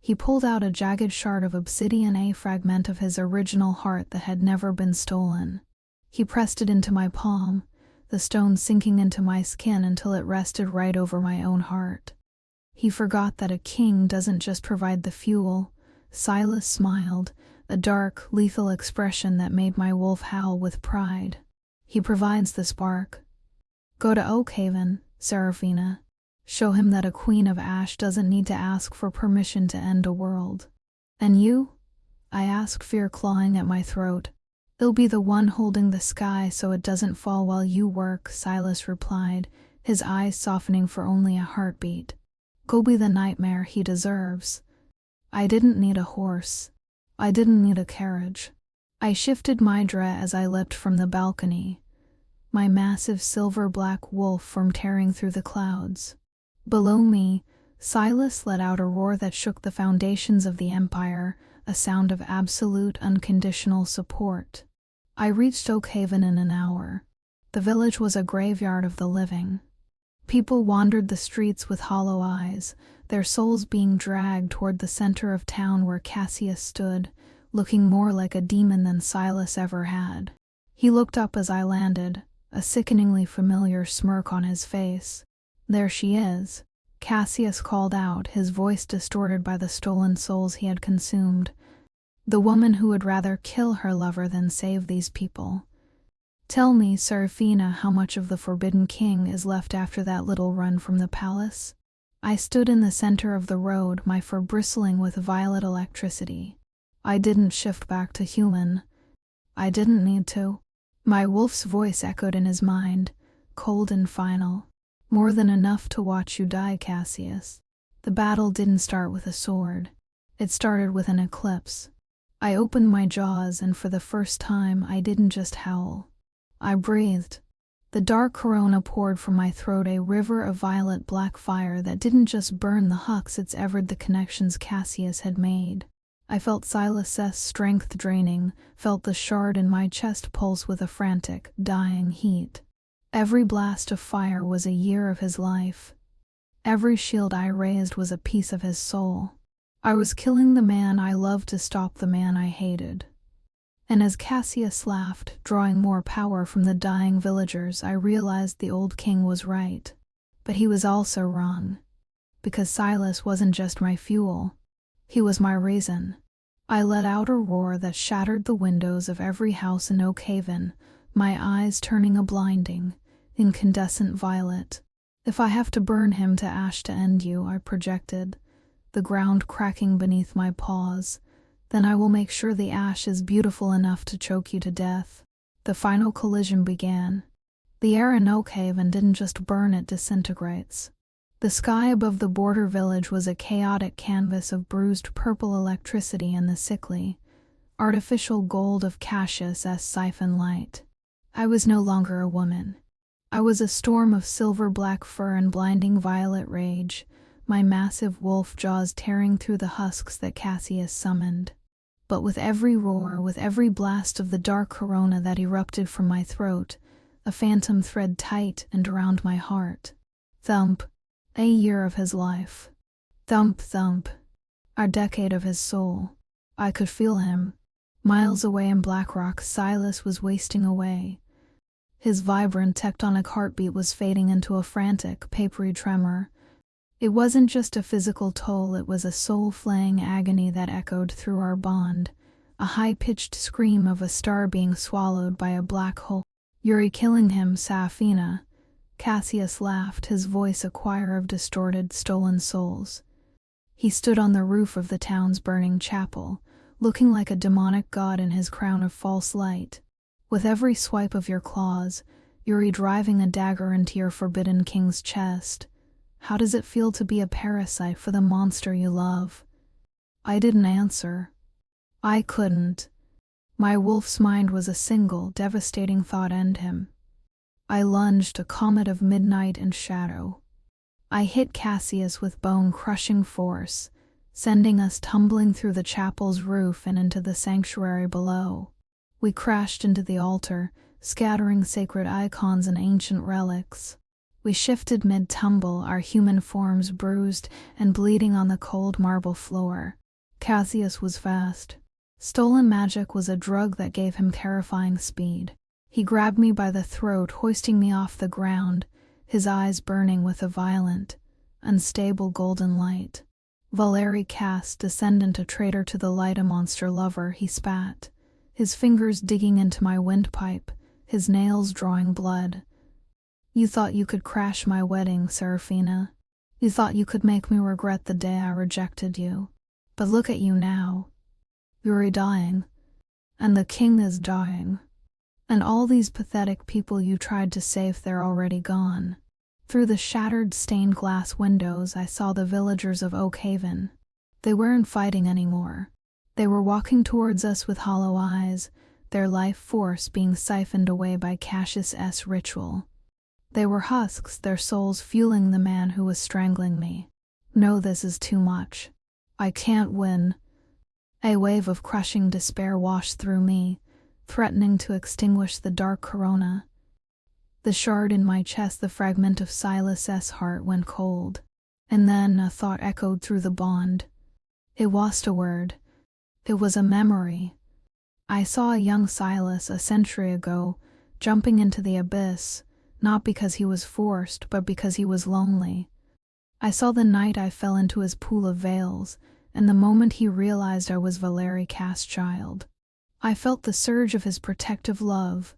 He pulled out a jagged shard of obsidian, a fragment of his original heart that had never been stolen. He pressed it into my palm, the stone sinking into my skin until it rested right over my own heart. He forgot that a king doesn't just provide the fuel. Silas smiled, a dark, lethal expression that made my wolf howl with pride. He provides the spark. Go to Oakhaven, Seraphina. Show him that a queen of ash doesn't need to ask for permission to end a world. And you? I asked, fear clawing at my throat. He'll be the one holding the sky so it doesn't fall while you work, Silas replied, his eyes softening for only a heartbeat. Go be the nightmare he deserves. I didn't need a horse. I didn't need a carriage. I shifted my dread as I leapt from the balcony, my massive silver-black wolf form tearing through the clouds. Below me, Silas let out a roar that shook the foundations of the empire, a sound of absolute, unconditional support. I reached Oakhaven in an hour. The village was a graveyard of the living. People wandered the streets with hollow eyes, their souls being dragged toward the center of town where Cassius stood, looking more like a demon than Silas ever had. He looked up as I landed, a sickeningly familiar smirk on his face. There she is, Cassius called out, his voice distorted by the stolen souls he had consumed. The woman who would rather kill her lover than save these people. Tell me, Seraphina, how much of the Forbidden King is left after that little run from the palace? I stood in the center of the road, my fur bristling with violet electricity. I didn't shift back to human. I didn't need to. My wolf's voice echoed in his mind, cold and final. More than enough to watch you die, Cassius. The battle didn't start with a sword. It started with an eclipse. I opened my jaws, and for the first time I didn't just howl. I breathed. The dark corona poured from my throat, a river of violet-black fire that didn't just burn the hux, it severed the connections Cassius had made. I felt Silas's strength draining, felt the shard in my chest pulse with a frantic, dying heat. Every blast of fire was a year of his life. Every shield I raised was a piece of his soul. I was killing the man I loved to stop the man I hated. And as Cassius laughed, drawing more power from the dying villagers, I realized the old king was right. But he was also wrong. Because Silas wasn't just my fuel. He was my reason. I let out a roar that shattered the windows of every house in Oak Haven, my eyes turning a blinding, incandescent violet. If I have to burn him to ash to end you, I projected, the ground cracking beneath my paws, then I will make sure the ash is beautiful enough to choke you to death. The final collision began. The air in Oak Haven didn't just burn, it disintegrates. The sky above the border village was a chaotic canvas of bruised purple electricity and the sickly, artificial gold of Cassius's siphon light. I was no longer a woman. I was a storm of silver-black fur and blinding violet rage, my massive wolf jaws tearing through the husks that Cassius summoned. But with every roar, with every blast of the dark corona that erupted from my throat, a phantom thread tightened around my heart. Thump. A year of his life. Thump, thump. A decade of his soul. I could feel him. Miles away in Blackrock, Silas was wasting away. His vibrant tectonic heartbeat was fading into a frantic, papery tremor. It wasn't just a physical toll, it was a soul-flaying agony that echoed through our bond, a high-pitched scream of a star being swallowed by a black hole. "You're killing him, Saraphina." Cassius laughed, his voice a choir of distorted, stolen souls. He stood on the roof of the town's burning chapel, looking like a demonic god in his crown of false light. "With every swipe of your claws, you're driving a dagger into your forbidden king's chest. How does it feel to be a parasite for the monster you love?" I didn't answer. I couldn't. My wolf's mind was a single, devastating thought: end him. I lunged, a comet of midnight and shadow. I hit Cassius with bone-crushing force, sending us tumbling through the chapel's roof and into the sanctuary below. We crashed into the altar, scattering sacred icons and ancient relics. We shifted mid-tumble, our human forms bruised and bleeding on the cold marble floor. Cassius was fast. Stolen magic was a drug that gave him terrifying speed. He grabbed me by the throat, hoisting me off the ground, his eyes burning with a violent, unstable golden light. "Valeri cast, descendant, a traitor to the light, a monster lover," he spat, his fingers digging into my windpipe, his nails drawing blood. "You thought you could crash my wedding, Seraphina. You thought you could make me regret the day I rejected you. But look at you now. You're dying. And the king is dying. And all these pathetic people you tried to save, they're already gone." Through the shattered stained glass windows, I saw the villagers of Oak Haven. They weren't fighting anymore. They were walking towards us with hollow eyes, their life force being siphoned away by Cassius's ritual. They were husks, their souls fueling the man who was strangling me. "No, this is too much. I can't win." A wave of crushing despair washed through me, threatening to extinguish the dark corona. The shard in my chest, the fragment of Silas's heart, went cold. And then a thought echoed through the bond. It wasn't a word. It was a memory. I saw a young Silas a century ago, jumping into the abyss, not because he was forced, but because he was lonely. I saw the night I fell into his pool of veils, and the moment he realized I was Valeri Cast's child. I felt the surge of his protective love,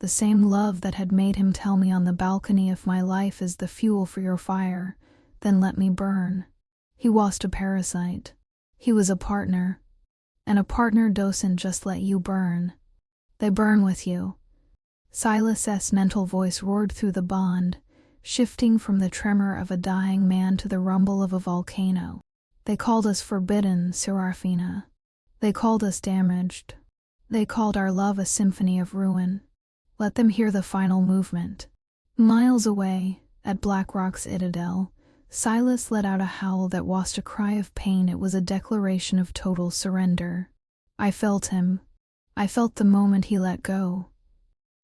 the same love that had made him tell me on the balcony, if my life is the fuel for your fire, then let me burn. He wasn't a parasite. He was a partner. And a partner doesn't just let you burn. They burn with you. Silas's mental voice roared through the bond, shifting from the tremor of a dying man to the rumble of a volcano. They called us forbidden, Seraphina. They called us damaged. They called our love a symphony of ruin. Let them hear the final movement. Miles away, at Blackrock's Citadel, Silas let out a howl that wasn't a cry of pain. It was a declaration of total surrender. I felt him. I felt the moment he let go.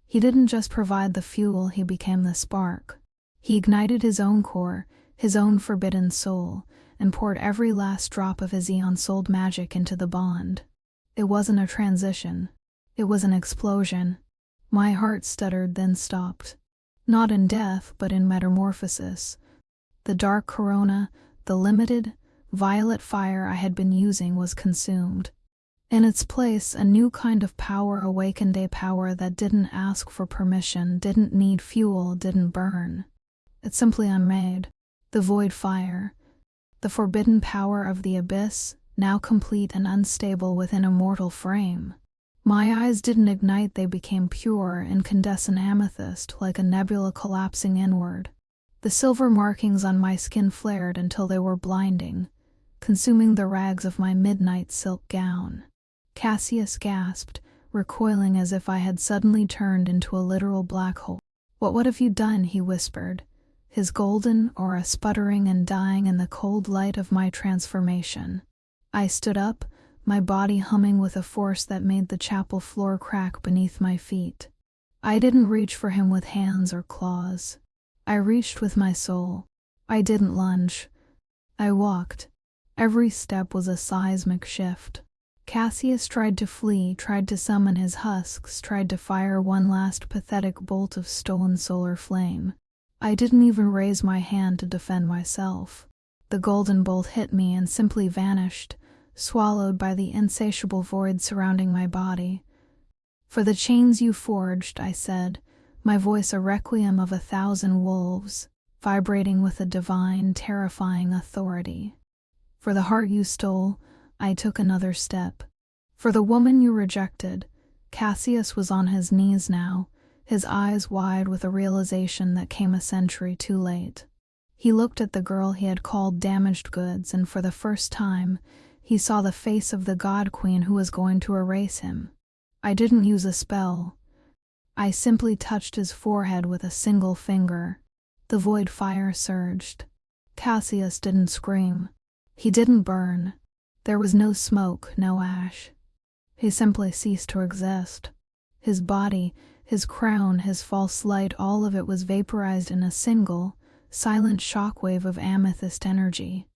He didn't just provide the fuel, he became the spark. He ignited his own core, his own forbidden soul, and poured every last drop of his eon-souled magic into the bond. It wasn't a transition. It was an explosion. My heart stuttered, then stopped. Not in death, but in metamorphosis. The dark corona, the limited, violet fire I had been using, was consumed. In its place, a new kind of power awakened, a power that didn't ask for permission, didn't need fuel, didn't burn. It simply unmade. The Voidfire. The forbidden power of the abyss, now complete and unstable within a mortal frame. My eyes didn't ignite, they became pure, incandescent amethyst, like a nebula collapsing inward. The silver markings on my skin flared until they were blinding, consuming the rags of my midnight silk gown. Cassius gasped, recoiling as if I had suddenly turned into a literal black hole. What have you done?" he whispered, his golden aura sputtering and dying in the cold light of my transformation. I stood up, my body humming with a force that made the chapel floor crack beneath my feet. I didn't reach for him with hands or claws. I reached with my soul. I didn't lunge. I walked. Every step was a seismic shift. Cassius tried to flee, tried to summon his husks, tried to fire one last pathetic bolt of stolen solar flame. I didn't even raise my hand to defend myself. The golden bolt hit me and simply vanished, swallowed by the insatiable void surrounding my body. "For the chains you forged," I said, my voice a requiem of 1,000 wolves, vibrating with a divine, terrifying authority. "For the heart you stole," I took another step. "For the woman you rejected." Cassius was on his knees now, his eyes wide with a realization that came a century too late. He looked at the girl he had called damaged goods, and for the first time, he saw the face of the God Queen who was going to erase him. I didn't use a spell. I simply touched his forehead with a single finger. The void fire surged. Cassius didn't scream. He didn't burn. There was no smoke, no ash. He simply ceased to exist. His body, his crown, his false light, all of it was vaporized in a single, silent shockwave of amethyst energy.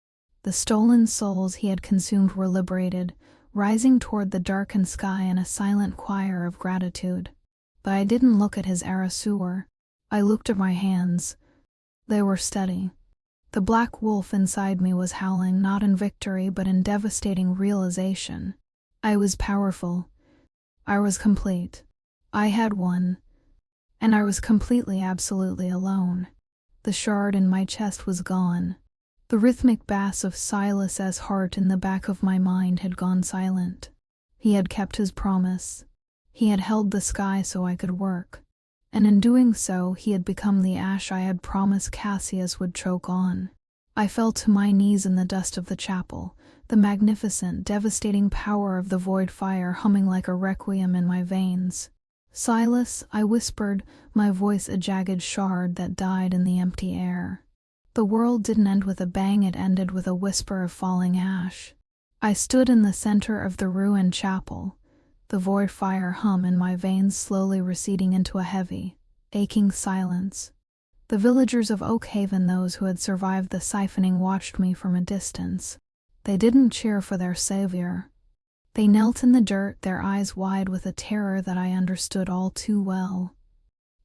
The stolen souls he had consumed were liberated, rising toward the darkened sky in a silent choir of gratitude. But I didn't look at his arasur. I looked at my hands. They were steady. The black wolf inside me was howling, not in victory but in devastating realization. I was powerful. I was complete. I had won. And I was completely, absolutely alone. The shard in my chest was gone. The rhythmic bass of Silas's heart in the back of my mind had gone silent. He had kept his promise. He had held the sky so I could work. And in doing so, he had become the ash I had promised Cassius would choke on. I fell to my knees in the dust of the chapel, the magnificent, devastating power of the void fire humming like a requiem in my veins. "Silas," I whispered, my voice a jagged shard that died in the empty air. The world didn't end with a bang, it ended with a whisper of falling ash. I stood in the center of the ruined chapel, the void fire hum in my veins slowly receding into a heavy, aching silence. The villagers of Oakhaven, those who had survived the siphoning, watched me from a distance. They didn't cheer for their savior. They knelt in the dirt, their eyes wide with a terror that I understood all too well.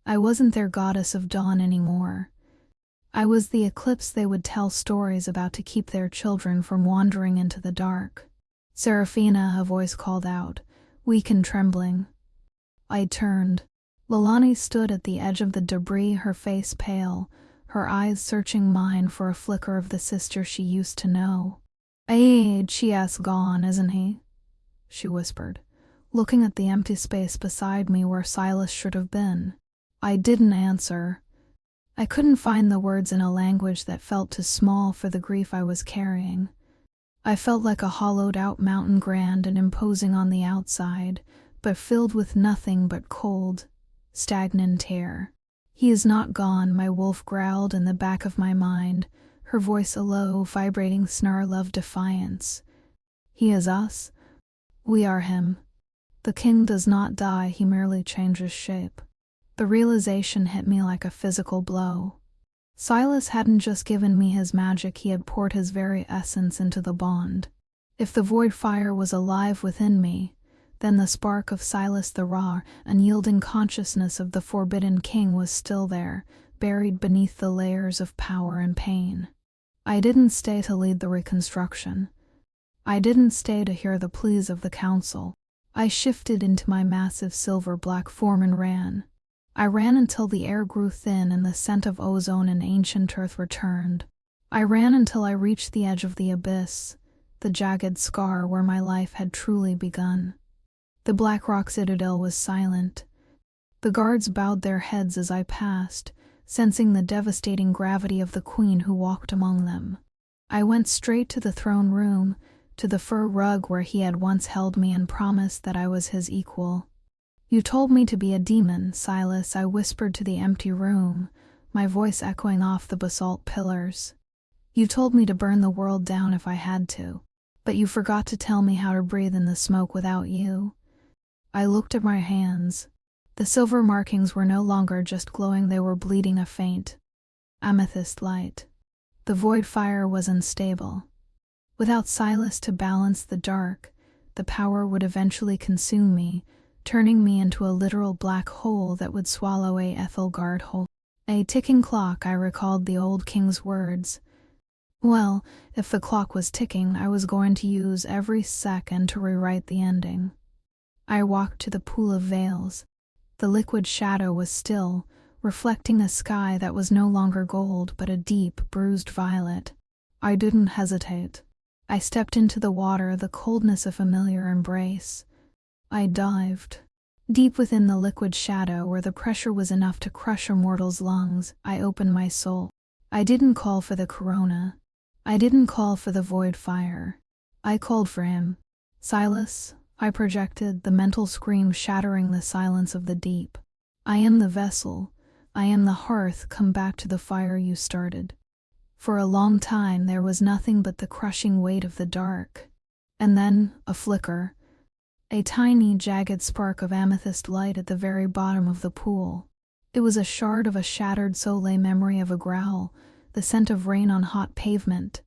I wasn't their goddess of dawn anymore. I was the eclipse they would tell stories about to keep their children from wandering into the dark. "Seraphina," a voice called out, weak and trembling. I turned. Lilani stood at the edge of the debris, her face pale, her eyes searching mine for a flicker of the sister she used to know. She gone, isn't he? She whispered, looking at the empty space beside me where Silas should have been. I didn't answer. I couldn't find the words in a language that felt too small for the grief I was carrying. I felt like a hollowed-out mountain, grand and imposing on the outside, but filled with nothing but cold, stagnant air. He is not gone, my wolf growled in the back of my mind, her voice a low, vibrating snarl of defiance. He is us. We are him. The king does not die, he merely changes shape. The realization hit me like a physical blow. Silas hadn't just given me his magic, he had poured his very essence into the bond. If the Voidfire was alive within me, then the spark of Silas, the raw, unyielding consciousness of the forbidden king, was still there, buried beneath the layers of power and pain. I didn't stay to lead the reconstruction. I didn't stay to hear the pleas of the council. I shifted into my massive silver-black form and ran. I ran until the air grew thin and the scent of ozone and ancient earth returned. I ran until I reached the edge of the abyss, the jagged scar where my life had truly begun. The black rock citadel was silent. The guards bowed their heads as I passed, sensing the devastating gravity of the queen who walked among them. I went straight to the throne room, to the fur rug where he had once held me and promised that I was his equal. You told me to be a demon, Silas, I whispered to the empty room, my voice echoing off the basalt pillars. You told me to burn the world down if I had to, but you forgot to tell me how to breathe in the smoke without you. I looked at my hands. The silver markings were no longer just glowing, they were bleeding a faint amethyst light. The Voidfire was unstable. Without Silas to balance the dark, the power would eventually consume me, turning me into a literal black hole that would swallow a Ethelgard whole. A ticking clock, I recalled the old king's words. Well, if the clock was ticking, I was going to use every second to rewrite the ending. I walked to the pool of veils. The liquid shadow was still, reflecting a sky that was no longer gold but a deep, bruised violet. I didn't hesitate. I stepped into the water, the coldness a familiar embrace. I dived. Deep within the liquid shadow, where the pressure was enough to crush a mortal's lungs, I opened my soul. I didn't call for the corona. I didn't call for the Voidfire. I called for him. Silas, I projected, the mental scream shattering the silence of the deep. I am the vessel. I am the hearth, come back to the fire you started. For a long time there was nothing but the crushing weight of the dark. And then, a flicker. A tiny, jagged spark of amethyst light at the very bottom of the pool. It was a shard of a shattered soul, memory of a growl, the scent of rain on hot pavement,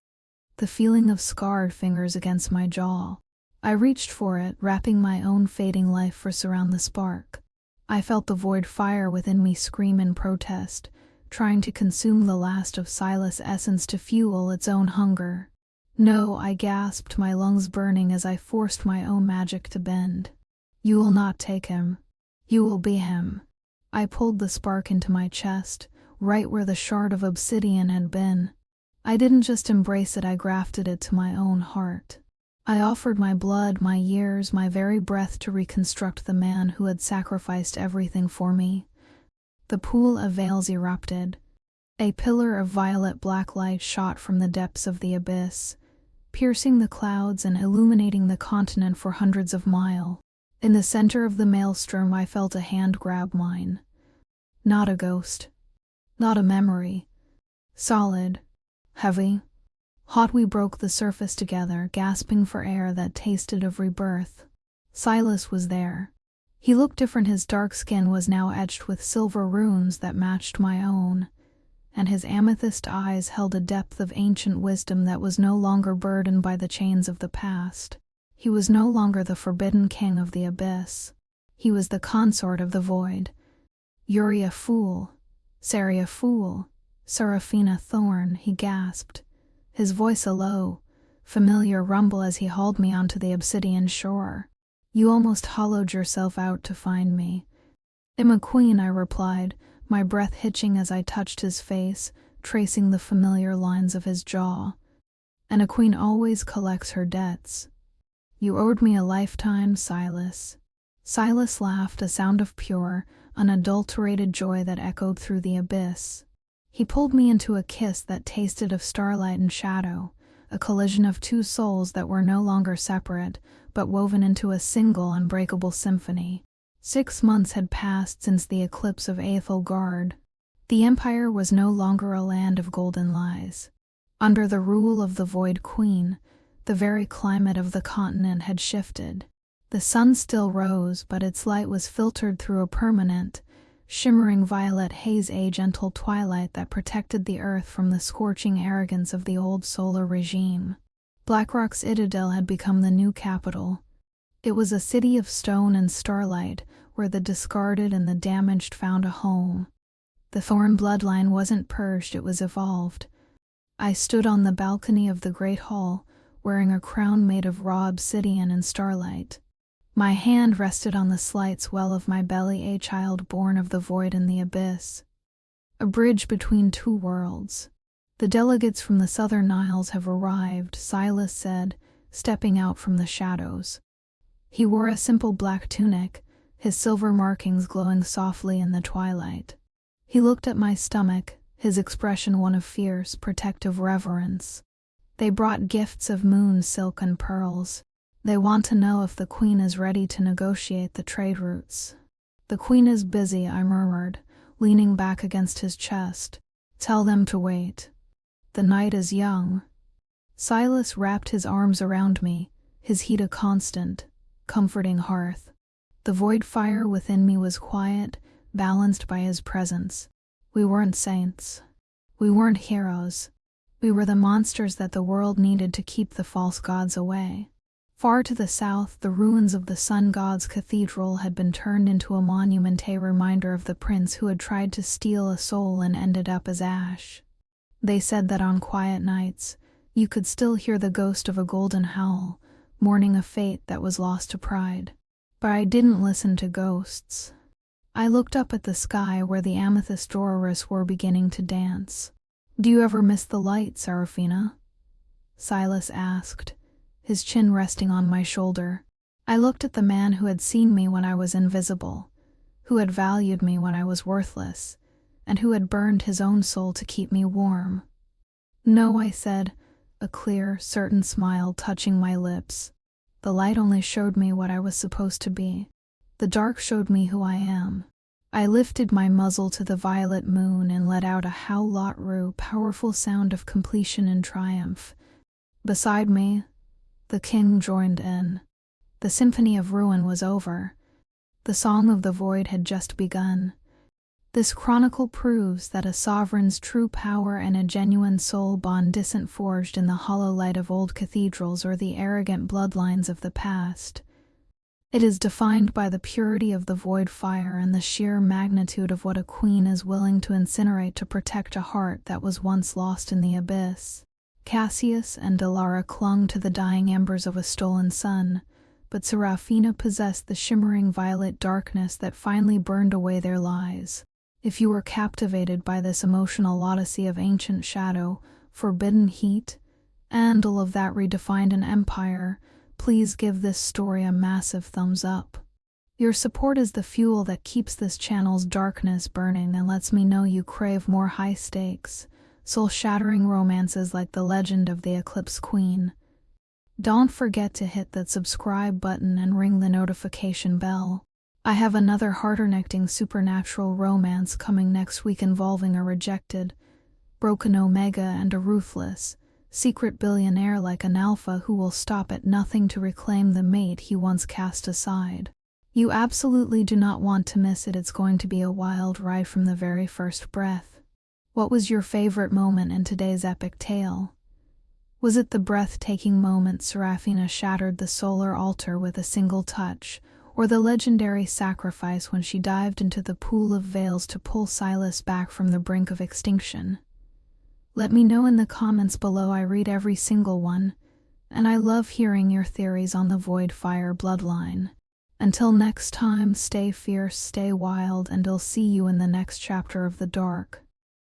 the feeling of scarred fingers against my jaw. I reached for it, wrapping my own fading life for surround the spark. I felt the void fire within me scream in protest, trying to consume the last of Silas' essence to fuel its own hunger. No, I gasped, my lungs burning as I forced my own magic to bend. You will not take him. You will be him. I pulled the spark into my chest, right where the shard of obsidian had been. I didn't just embrace it, I grafted it to my own heart. I offered my blood, my years, my very breath to reconstruct the man who had sacrificed everything for me. The pool of veils erupted. A pillar of violet black light shot from the depths of the abyss, piercing the clouds and illuminating the continent for hundreds of miles. In the center of the maelstrom I felt a hand grab mine. Not a ghost. Not a memory. Solid. Heavy. Hot, we broke the surface together, gasping for air that tasted of rebirth. Silas was there. He looked different, his dark skin was now etched with silver runes that matched my own, and his amethyst eyes held a depth of ancient wisdom that was no longer burdened by the chains of the past. He was no longer the forbidden king of the abyss. He was the consort of the void. Yuri a fool. Sari a fool. Seraphina thorn, he gasped, his voice a low, familiar rumble as he hauled me onto the obsidian shore. You almost hollowed yourself out to find me. "I'm a queen," I replied, my breath hitching as I touched his face, tracing the familiar lines of his jaw. "And a queen always collects her debts. You owed me a lifetime, Silas." Silas laughed, a sound of pure, unadulterated joy that echoed through the abyss. He pulled me into a kiss that tasted of starlight and shadow, a collision of two souls that were no longer separate, but woven into a single unbreakable symphony. 6 months had passed since the eclipse of Aethelgard. The Empire was no longer a land of golden lies. Under the rule of the Void Queen, the very climate of the continent had shifted. The sun still rose, but its light was filtered through a permanent, shimmering violet haze, a gentle twilight that protected the earth from the scorching arrogance of the old solar regime. Blackrock's Citadel had become the new capital. It was a city of stone and starlight, where the discarded and the damaged found a home. The Thorn bloodline wasn't purged, it was evolved. I stood on the balcony of the great hall, wearing a crown made of raw obsidian and starlight. My hand rested on the slight swell of my belly, a child born of the void and the abyss. A bridge between two worlds. "The delegates from the southern Isles have arrived," Silas said, stepping out from the shadows. He wore a simple black tunic, his silver markings glowing softly in the twilight. He looked at my stomach, his expression one of fierce, protective reverence. "They brought gifts of moon silk and pearls. They want to know if the Queen is ready to negotiate the trade routes." "The Queen is busy," I murmured, leaning back against his chest. "Tell them to wait. The night is young." Silas wrapped his arms around me, his heat a constant, comforting hearth. The void fire within me was quiet, balanced by his presence. We weren't saints. We weren't heroes. We were the monsters that the world needed to keep the false gods away. Far to the south, the ruins of the sun god's cathedral had been turned into a monument, a reminder of the prince who had tried to steal a soul and ended up as ash. They said that on quiet nights, you could still hear the ghost of a golden howl, mourning a fate that was lost to pride. But I didn't listen to ghosts. I looked up at the sky where the amethyst auroras were beginning to dance. "Do you ever miss the light, Seraphina?" Silas asked, his chin resting on my shoulder. I looked at the man who had seen me when I was invisible, who had valued me when I was worthless, and who had burned his own soul to keep me warm. "No," I said, a clear, certain smile touching my lips. "The light only showed me what I was supposed to be. The dark showed me who I am." I lifted my muzzle to the violet moon and let out a howl-lot-roo, powerful sound of completion and triumph. Beside me, the king joined in. The symphony of ruin was over. The song of the void had just begun. This chronicle proves that a sovereign's true power and a genuine soul bond isn't forged in the hollow light of old cathedrals or the arrogant bloodlines of the past. It is defined by the purity of the void fire and the sheer magnitude of what a queen is willing to incinerate to protect a heart that was once lost in the abyss. Cassius and Delara clung to the dying embers of a stolen sun, but Seraphina possessed the shimmering violet darkness that finally burned away their lies. If you were captivated by this emotional odyssey of ancient shadow, forbidden heat, and all of that redefined an empire, please give this story a massive thumbs up. Your support is the fuel that keeps this channel's darkness burning and lets me know you crave more high-stakes, soul-shattering romances like the legend of the Eclipse Queen. Don't forget to hit that subscribe button and ring the notification bell. I have another heart-connecting supernatural romance coming next week involving a rejected, broken Omega and a ruthless, secret billionaire like an alpha who will stop at nothing to reclaim the mate he once cast aside. You absolutely do not want to miss it. It's going to be a wild ride from the very first breath. What was your favorite moment in today's epic tale? Was it the breathtaking moment Seraphina shattered the solar altar with a single touch, or the legendary sacrifice when she dived into the pool of veils to pull Silas back from the brink of extinction? Let me know in the comments below. I read every single one, and I love hearing your theories on the Voidfire bloodline. Until next time, stay fierce, stay wild, and I'll see you in the next chapter of the dark.